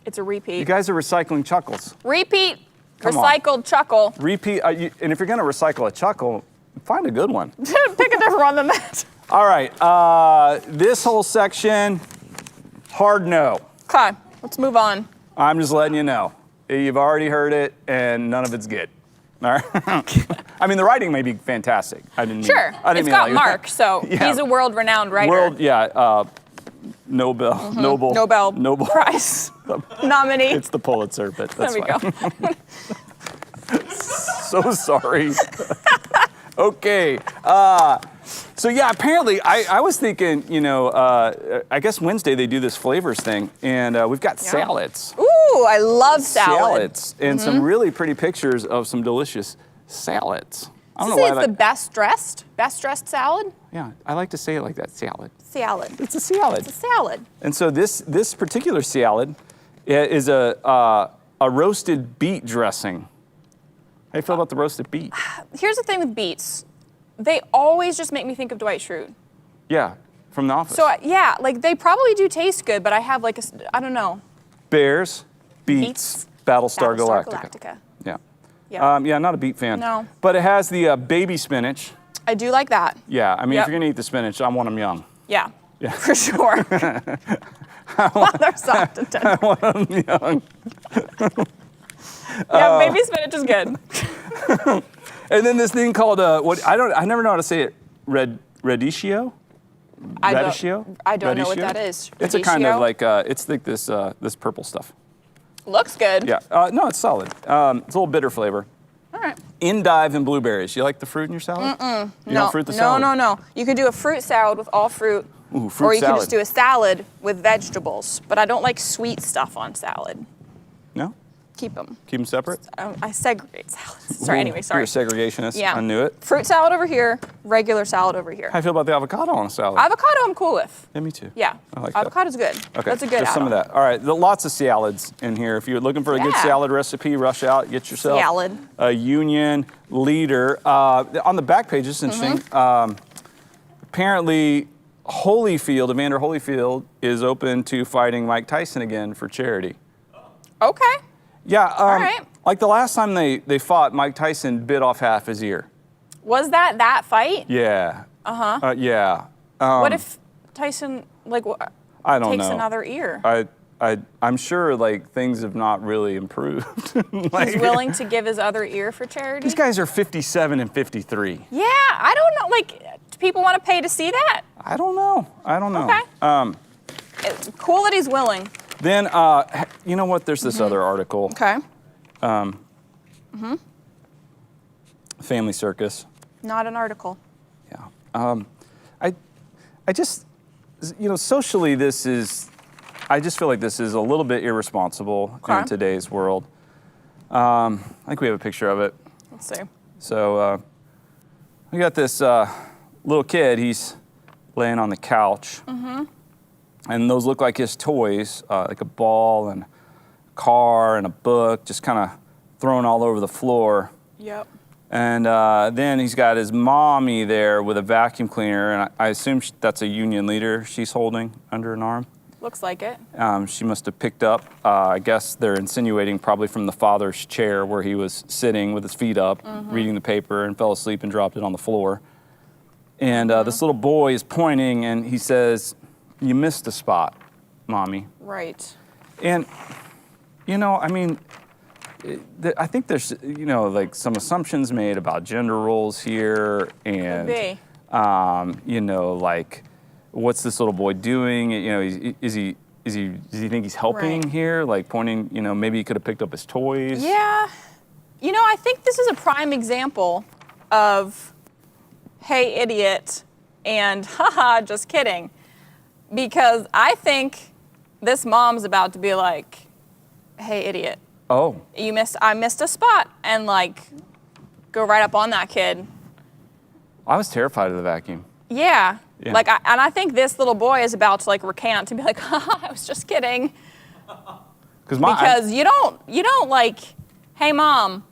It's a repeat. You guys are recycling chuckles. Repeat. Come on. Recycled chuckle. Repeat, and if you're going to recycle a chuckle, find a good one. Pick a different one than that. All right, this whole section, hard no. Okay, let's move on. I'm just letting you know. You've already heard it, and none of it's good. All right. I mean, the writing may be fantastic. Sure, it's got Mark, so yeah. He's a world-renowned writer. Nobel Prize nominee. It's the Pulitzer, but that's there we fine. go. So sorry. Okay. So yeah, apparently I was thinking, I guess Wednesday they do this flavors thing, and we've got salads. Ooh, I love salads. And some really pretty pictures of some delicious salads. I don't know why. It's the best dressed salad. Yeah, I like to say it like that. Salad. Salad. It's a salad. It's a salad. And so this particular salad is a roasted beet dressing. How do you feel about the roasted beet? Here's the thing with beets. They always just make me think of Dwight Schrute. Yeah, from The Office. So yeah, like they probably do taste good, but I have like I don't know. Bears, beets, Battlestar Galactica. Yeah. Yeah. Not a beet fan. No. But it has the baby spinach. I do like that. Yeah, I mean, Yep. if you're gonna eat the spinach, I want them young. Yeah. Yeah. For sure. While they're soft and tender. I want them young. Yeah, baby spinach is good. And then this thing called I never know how to say it. Radicchio. I don't know what that is. It's a kind of Radicchio? like it's like this purple stuff. Looks good. Yeah. No, it's solid. It's a little bitter flavor. All right. Endive and blueberries. You like the fruit in your salad? You don't fruit the salad? No. You could do a fruit salad with all fruit. Ooh, fruit or you salad. could just do a salad with vegetables. But I don't like sweet stuff on salad. No? Keep them. Keep them separate? I segregate salads. Sorry, anyway, sorry. You're a segregationist. Yeah. I knew it. Fruit salad over here, regular salad over here. How do you feel about the avocado on a salad? Avocado I'm cool with. Yeah, me too. Yeah. I like that. Avocado's good. Okay, That's a good just some of add-on. that. All right, lots of salads in here. If you're looking for a good Yeah. salad recipe, rush out, get yourself Salad. a Union leader. On the back page, this is interesting. Mm-hmm. Apparently, Evander Holyfield is open to fighting Mike Tyson again for charity. Okay. Yeah, right. like the last time they fought, Mike Tyson bit off half his ear. Was that fight? Yeah. Uh-huh. Yeah. What if Tyson I don't takes know. another ear? I'm sure like things have not really improved. He's willing to give his other ear for charity? These guys are 57 and 53. Yeah, I don't know. Like, do people want to pay to see that? I don't know. Okay. It's cool that he's willing. Then, you know what? There's this other article. Okay. Family Circus. Not an article. Yeah. I just, socially I just feel like this is a little bit irresponsible in today's world. I think we have a picture of it. Let's see. So, we got this little kid. He's laying on the couch. And those look like his toys, like a ball and a car and a book, just kind of thrown all over the floor. Yep. And then he's got his mommy there with a vacuum cleaner, and I assume that's a union leader she's holding under an arm. Looks like it. She must have picked up, I guess they're insinuating probably from the father's chair where he was sitting with his feet up, reading the paper, and fell asleep and dropped it on the floor. And this little boy is pointing, and he says, "You missed a spot, Mommy." Right. And, I mean, I think there's, like some assumptions made about gender roles here, and, Could be. like, what's this little boy doing? Does he think he's helping Right. here? Like pointing, maybe he could have picked up his toys. Yeah. I think this is a prime example of, hey, idiot, and haha, just kidding. Because I think this mom's about to be like, hey, idiot. Oh. I missed a spot, and go right up on that kid. I was terrified of the vacuum. Yeah. Yeah. And I think this little boy is about to recant and be like, haha, I was just kidding. Because you don't hey mom,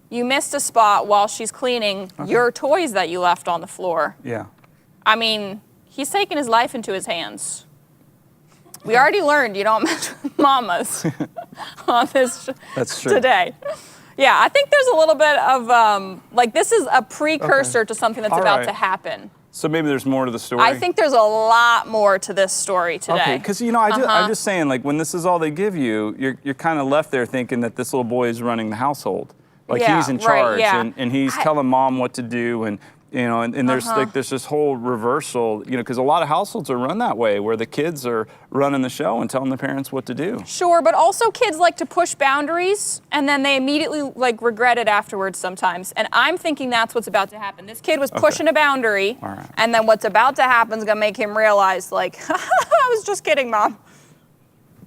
you missed a spot while she's cleaning your toys that you left on the floor. Yeah. I mean, he's taking his life into his hands. We already learned you don't mess with mamas on this That's true. today. Yeah, I think there's a little bit of, like, this is a precursor to something that's about to happen. So maybe there's more to the story? I think there's a lot more to this story today. Okay, because, you know, I'm just saying, like, when this is all they give you, you're kind of left there thinking that this little boy is running the household. Like, he's in charge, and he's telling mom what to do, and, you know, and there's like there's this whole reversal, you know, because a lot of households are run that way, where the kids are running the show and telling the parents what to do. Sure, but also kids like to push boundaries, and then they immediately like regret it afterwards sometimes. And I'm thinking that's what's about to happen. This kid was pushing a boundary, and then what's about to happen is gonna make him realize, like, I was just kidding, Mom.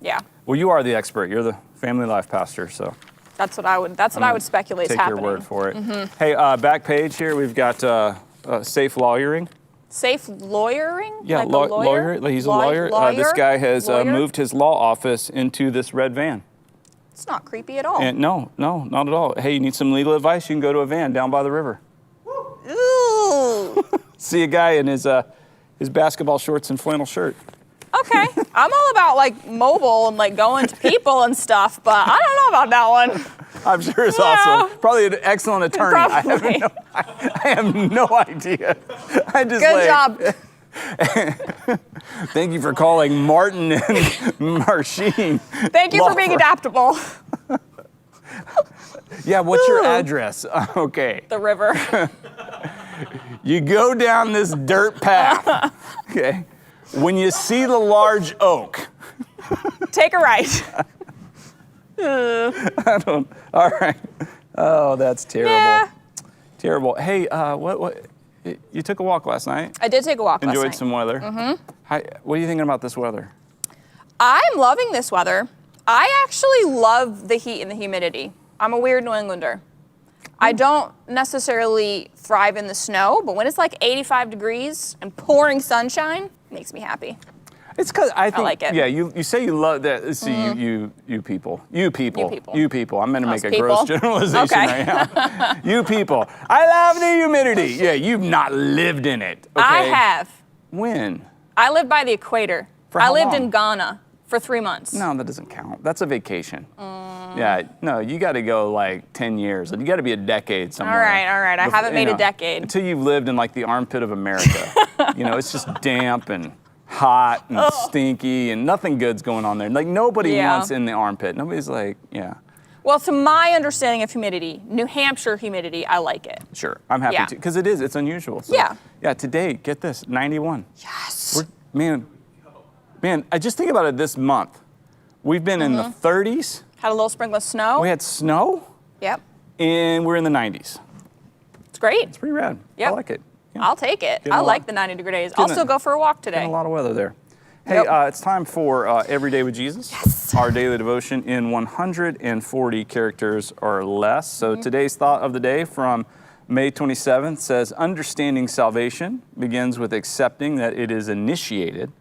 Yeah. Well, you are the expert. You're the family life pastor, so. That's what I would speculate is happening. Take your word for it. Hey, back page here, we've got safe lawyering. Safe lawyering? Yeah, like a lawyer? He's a lawyer. This guy has moved his law office into this red van. It's not creepy at all. And no, not at all. Hey, you need some legal advice? You can go to a van down by the river. Ooh. See a guy in his basketball shorts and flannel shirt. Okay, I'm all about like mobile and like going to people and stuff, but I don't know about that one. I'm sure it's awesome. Probably an excellent attorney. Probably. I have no idea. I just Good job. Thank you for calling Martin and Marcine. Thank you for being adaptable. Yeah, what's your address? Okay. The river. You go down this dirt path. Okay. When you see the large oak. Take a right. All right. Oh, that's terrible. Yeah. Terrible. Hey, what? You took a walk last night? I did take a walk last night. Enjoyed some weather. What are you thinking about this weather? I'm loving this weather. I actually love the heat and the humidity. I'm a weird New Englander. I don't necessarily thrive in the snow, but when it's like 85 degrees and pouring sunshine, it makes me happy. It's because I think, like it. Yeah, you say you love that. See, you people. I'm going to make a gross generalization right now. You people. I love the humidity. Yeah, you've not lived in it. Okay? I have. When? I lived by the equator. For how I lived long? in Ghana for 3 months. No, that doesn't count. That's a vacation. Yeah, no, you got to go like 10 years. You got to be a decade somewhere. All right. I haven't made a decade. Until you've lived in like the armpit of America. You know, it's just damp and hot and stinky and nothing good's going on there. Like nobody wants in the armpit. Nobody's like, Well, to my understanding of humidity, New Hampshire humidity, I like it. Sure, I'm happy to, because it's unusual. So, yeah, today, get this, 91. Yes. Man, I just think about it this month. We've been in the 30s. Had a little sprinkle of snow. We had snow. Yep. And we're in the 90s. It's great. It's pretty rad. Yep. I like it. Yeah. I'll take it. I like the 90-degree days. I'll still go for a walk today. Getting a lot of weather there. Hey, it's time for Every Day with Jesus. Yes. Our daily devotion in 140 characters or less. So today's thought of the day from May 27th says, understanding salvation begins with accepting that it is initiated,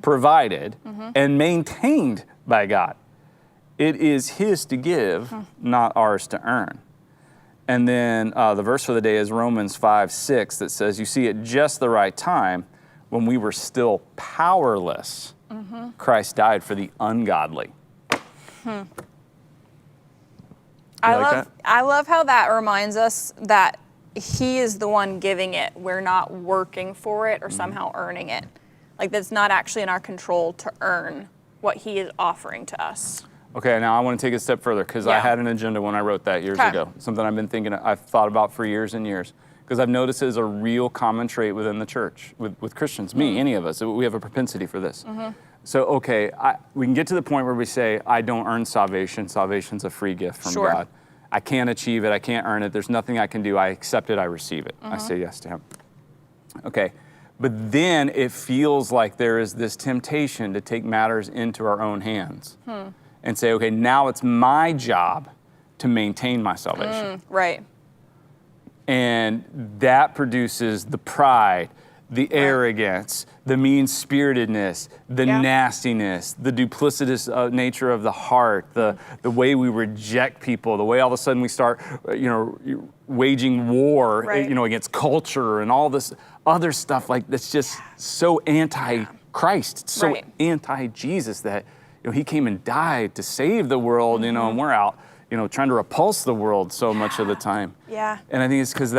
provided, and maintained by God. It is His to give, not ours to earn. And then the verse for the day is Romans 5:6 that says, you see, at just the right time, when we were still powerless, Christ died for the ungodly. I love how that reminds us that He is the one giving it. We're not working for it or somehow earning it. Like that's not actually in our control to earn what He is offering to us. Okay, now I want to take it a step further because I had an agenda when I wrote that years ago. Something I've been thinking, I've thought about for years and years. Because I've noticed it is a real common trait within the church, with Christians, me, any of us. We have a propensity for this. So, okay, we can get to the point where we say, I don't earn salvation. Salvation's a free gift from God. I can't achieve it. I can't earn it. There's nothing I can do. I accept it. I receive it. I say yes to Him. Okay, but then it feels like there is this temptation to take matters into our own hands and say, okay, now it's my job to maintain my salvation. Right. And that produces the pride, the arrogance, the mean-spiritedness, the nastiness, the duplicitous nature of the heart, the way we reject people, the way all of a sudden we start, waging war, against culture and all this other stuff like that's just so anti-Christ, so anti-Jesus that He came and died to save the world, and we're out, trying to repulse the world so much of the time. Yeah. And I think it's because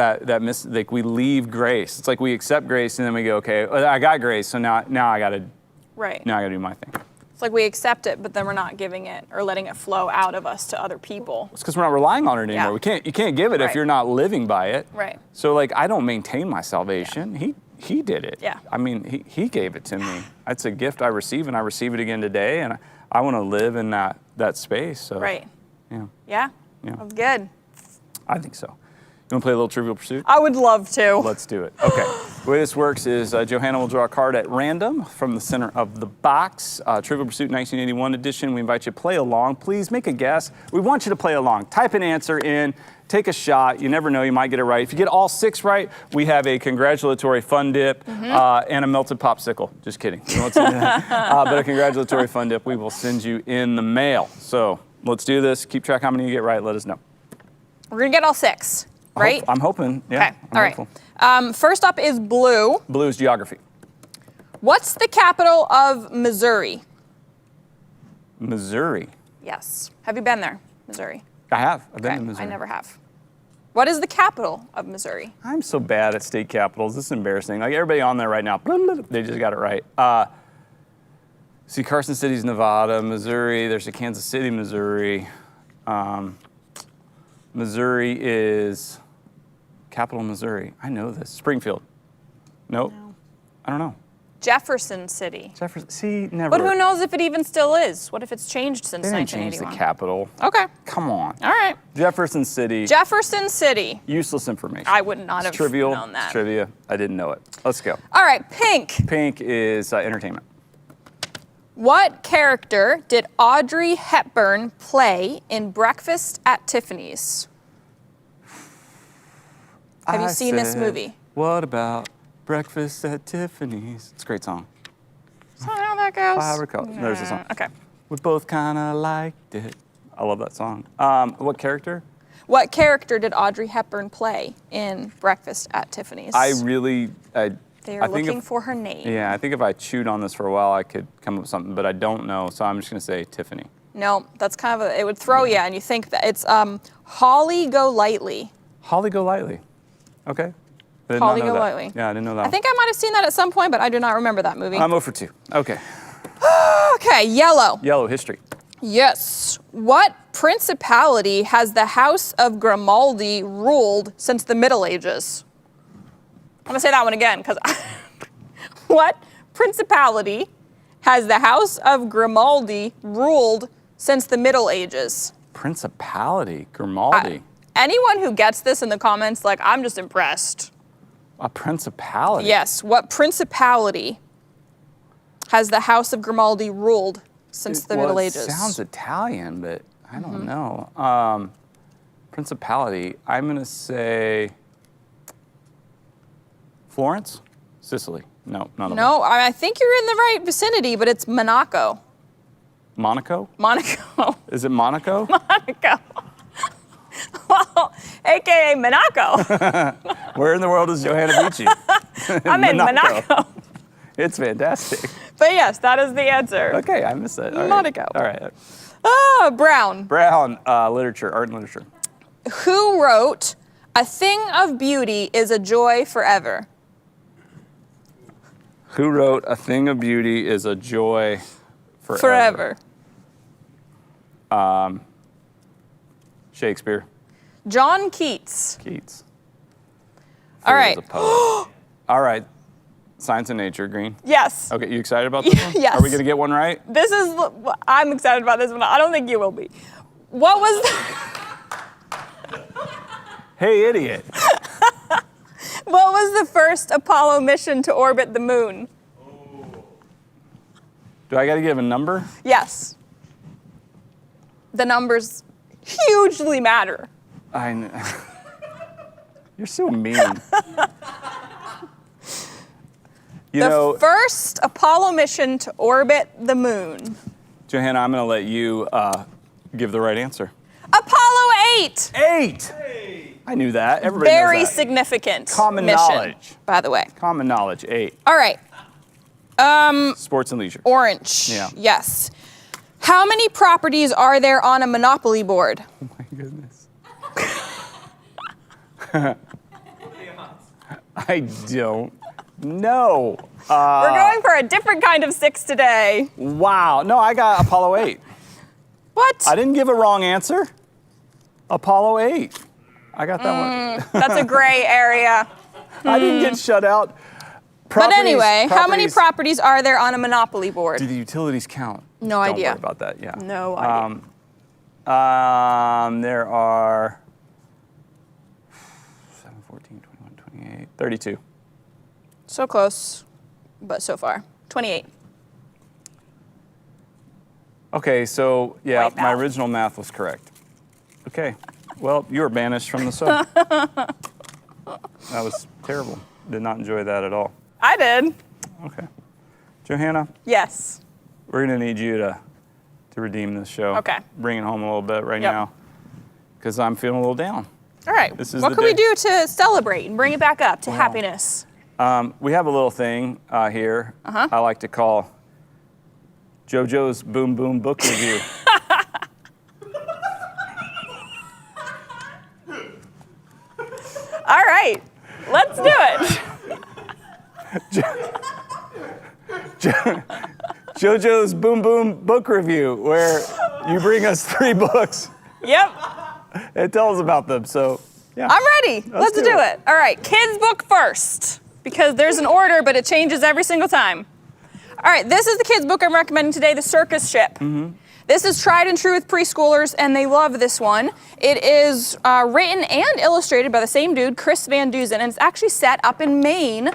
like we leave grace. It's like we accept grace and then we go, okay, well, I got grace, so now I gotta do my thing. It's like we accept it, but then we're not giving it or letting it flow out of us to other people. It's because we're not relying on it anymore. Yeah. You can't give it if Right. you're not living by it. Right. So like I don't maintain my salvation. Yeah. He did it. Yeah. I mean, he gave it to me. It's a gift I receive, and I receive it again today, and I want to live in that space. So. Right. Yeah. Yeah. Yeah. That's good. I think so. You want to play a little Trivial Pursuit? I would love to. Let's do it. Okay. The way this works is Johanna will draw a card at random from the center of the box. Trivial Pursuit 1981 edition. We invite you to play along. Please make a guess. We want you to play along. Type an answer in. Take a shot. You never know. You might get it right. If you get all 6 right, we have a congratulatory fun dip and a melted popsicle. Just kidding. We won't send you that. But a congratulatory fun dip we will send you in the mail. So let's do this. Keep track how many you get right. Let us know. We're going to get all 6, right? I'm hoping. Yeah. Okay. All right. Hopeful. First up is blue. Blue is geography. What's the capital of Missouri? Missouri. Yes. Have you been there, Missouri? I have. I've been Okay, to Missouri. I never have. What is the capital of Missouri? I'm so bad at state capitals. This is embarrassing. Like everybody on there right now, they just got it right. See, Carson City's Nevada, Missouri. There's a Kansas City, Missouri. Missouri is capital of Missouri. I know this. Springfield. Nope. No. I don't know. Jefferson City. Jefferson. See, never. But who knows if it even still is? What if it's changed since They didn't change 1981? the capital. Okay. Come on. All right. Jefferson City. Jefferson City. Useless information. I would not have It's trivial. known that. It's trivia. I didn't know it. Let's go. All right, pink. Pink is entertainment. What character did Audrey Hepburn play in Breakfast at Tiffany's? Have you seen this said, movie? What about Breakfast at Tiffany's? It's a great song. Is that how that goes? I recall. There's a song. Okay. We both kind of liked it. I love that song. What character? What character did Audrey Hepburn play in Breakfast at Tiffany's? They are looking for her name. Yeah, I think if I chewed on this for a while, I could come up with something, but I don't know, so I'm just going to say Tiffany. No, that's kind of it would throw you, and you think that it's Holly Golightly. Holly Golightly. Okay. I did Holly not know that. Golightly. Yeah, I didn't know that. I think I might have seen that at some point, but I do not remember that movie. I'm 0 for 2. Okay. Okay, yellow. Yellow, history. Yes. What principality has the House of Grimaldi ruled since the Middle Ages? I'm going to say that one again, because what principality has the House of Grimaldi ruled since the Middle Ages? Principality, Grimaldi. Anyone who gets this in the comments, like, I'm just impressed. A principality? Yes. What principality has the House of Grimaldi ruled since the Middle Ages? It sounds Italian, but I don't know. Principality, I'm going to say Florence? Sicily. No, not No, I think you're in the right vicinity, but it's Monaco. Monaco? Monaco. Is it Monaco? Monaco. Well, AKA Monaco. Where in the world is Johanna Beachy? I'm in Monaco. It's fantastic. But yes, that is the answer. Okay, I missed that. All right. Monaco. All right. Brown. Brown, literature, art and literature. Who wrote "A Thing of Beauty is a Joy Forever"? Who wrote "A Thing of Beauty is a Joy Forever"? Shakespeare. John Keats. Keats. All right. Figured it was a poet. All right. Science and nature, green. Yes. Okay, you excited about this one? Yes. Are we going to get one right? I'm excited about this one. I don't think you will be. What was Hey, idiot. what was the first Apollo mission to orbit the moon? Do I got to give a number? Yes. The numbers hugely matter. I know. You're so mean. The first Apollo mission to orbit the moon. Johanna, I'm going to let you give the right answer. Apollo 8. 8. I knew that. Everybody Very knows that. significant Common mission, knowledge. by the way. Common knowledge, 8. All right. Sports and leisure. Orange. Yeah. Yes. How many properties are there on a Monopoly board? Oh my goodness. I don't know. We're going for a different kind of 6 today. Wow. No, I got Apollo 8. What? I didn't give a wrong answer. Apollo 8. I got that one. That's a gray area. I didn't get shut out. But anyway, how many properties are there on a Monopoly board? Do the utilities count? No idea. Don't worry about that, yeah. No idea. There are 7, 14, 21, 28, 32. So close, but so far. 28. Okay, so yeah, Wipe my out. original math was correct. Okay, well, you were banished from the show. That was terrible. Did not enjoy that at all. I did. Okay. Johanna, Yes. we're going to need you to redeem this show. Okay. Bring it home a little bit right Yep. now, because I'm feeling a little down. All right. This is What the can we day. do to celebrate and bring it back up to happiness? We have a little thing here I like to call JoJo's Boom Boom Book Review. All right. Let's do it. JoJo's Boom Boom Book Review, where you bring us 3 books Yep. and tell us about them. So, yeah. I'm ready. Let's do it. All right. Kids book first, because there's an order, but it changes every single time. All right. This is the kids book I'm recommending today, The Circus Trip. This is tried and true with preschoolers, and they love this one. It is written and illustrated by the same dude, Chris Van Dusen, and it's actually set up in Maine.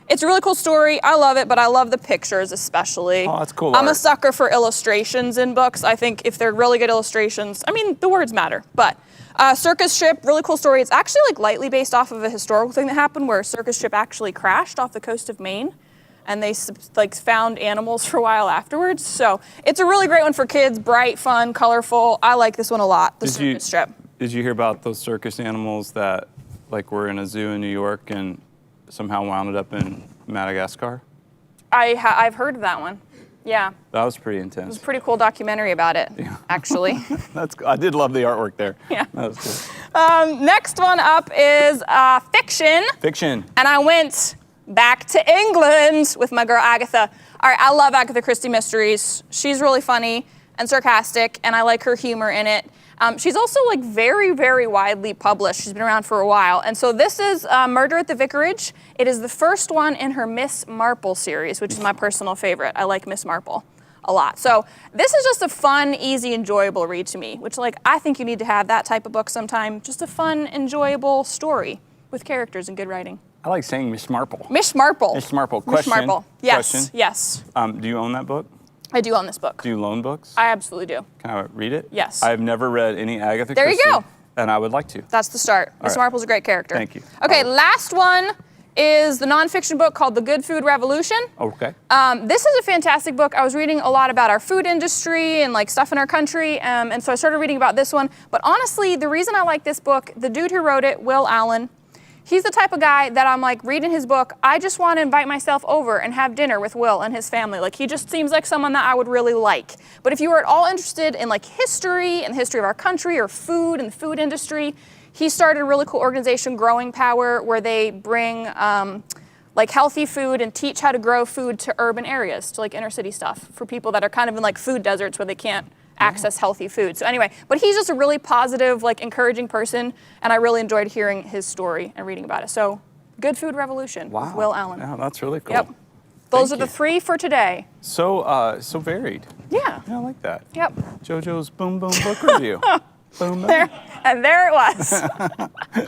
It's a really cool story. I love it, but I love the pictures especially. Oh, that's cool I'm a art. sucker for illustrations in books. I think if they're really good illustrations, I mean, the words matter, but Circus Trip, really cool story. It's actually like lightly based off of a historical thing that happened where a circus ship actually crashed off the coast of Maine, and they like found animals for a while afterwards. So it's a really great one for kids, bright, fun, colorful. I like this one a lot, The Circus Trip. Did you hear about those circus animals that like were in a zoo in New York and somehow wound up in Madagascar? I've heard of that one. Yeah, That was pretty it was intense. a pretty cool documentary about it, actually. I did love the artwork there. Yeah. That was cool. Next one up is fiction. Fiction. And I went back to England with my girl Agatha. All right, I love Agatha Christie mysteries. She's really funny and sarcastic, and I like her humor in it. She's also like very, very widely published. She's been around for a while. And so this is Murder at the Vicarage. It is the first one in her Miss Marple series, which is my personal favorite. I like Miss Marple a lot. So this is just a fun, easy, enjoyable read to me, which like I think you need to have that type of book sometime. Just a fun, enjoyable story with characters and good writing. I like saying Miss Marple. Miss Marple. Miss Marple. Miss Question. Marple. Yes, Question. yes. Do you own that book? I do own this book. Do you loan books? I absolutely do. Can I read it? Yes. I've never read any Agatha There you Christie. go. And I would like to. That's the start. Miss right. Marple's a great character. Thank you. Okay, last one is the nonfiction book called The Good Food Revolution. Okay. This is a fantastic book. I was reading a lot about our food industry and like stuff in our country, and so I started reading about this one. But honestly, the reason I like this book, the dude who wrote it, Will Allen, he's the type of guy that I'm like reading his book, I just want to invite myself over and have dinner with Will and his family. Like he just seems like someone that I would really like. But if you are at all interested in like history and the history of our country or food and the food industry, he started a really cool organization, Growing Power, where they bring like healthy food and teach how to grow food to urban areas, to like inner city stuff for people that are kind of in like food deserts where they can't access healthy food. So anyway, but he's just a really positive, like encouraging person, and I really enjoyed hearing his story and reading about it. So, Good Food Revolution with Will Allen. Yeah, that's really cool. Yep. Those Thank are you. the 3 for today. So varied. Yeah. Yeah, I like that. Yep. JoJo's Boom Boom Book Review. Boom, boom. There it was.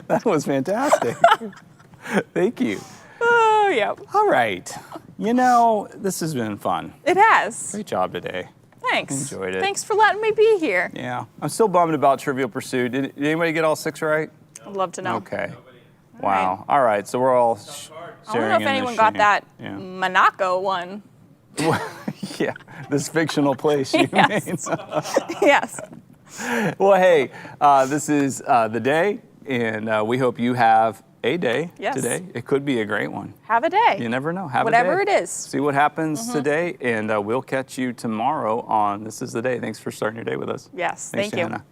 That was fantastic. Thank you. Oh, yep. All right. You know, this has been fun. It has. Great job today. Thanks. Enjoyed it. Thanks for letting me be here. Yeah. I'm still bummed about Trivial Pursuit. Did anybody get all 6 right? I'd love to know. Okay. Wow. All right. So we're all sharing I don't know if in anyone this got shame. that Yeah. Monaco one. Yeah. This fictional place you Yes. made. Yes. Well, hey, this is the day, and we hope you have a day Yes. today. It could be a great one. Have a day. You never know. Have Whatever a day. it is. See what happens today, and we'll catch you tomorrow on This Is the Day. Thanks for starting your day with us. Yes, Thanks, thank you. Johanna.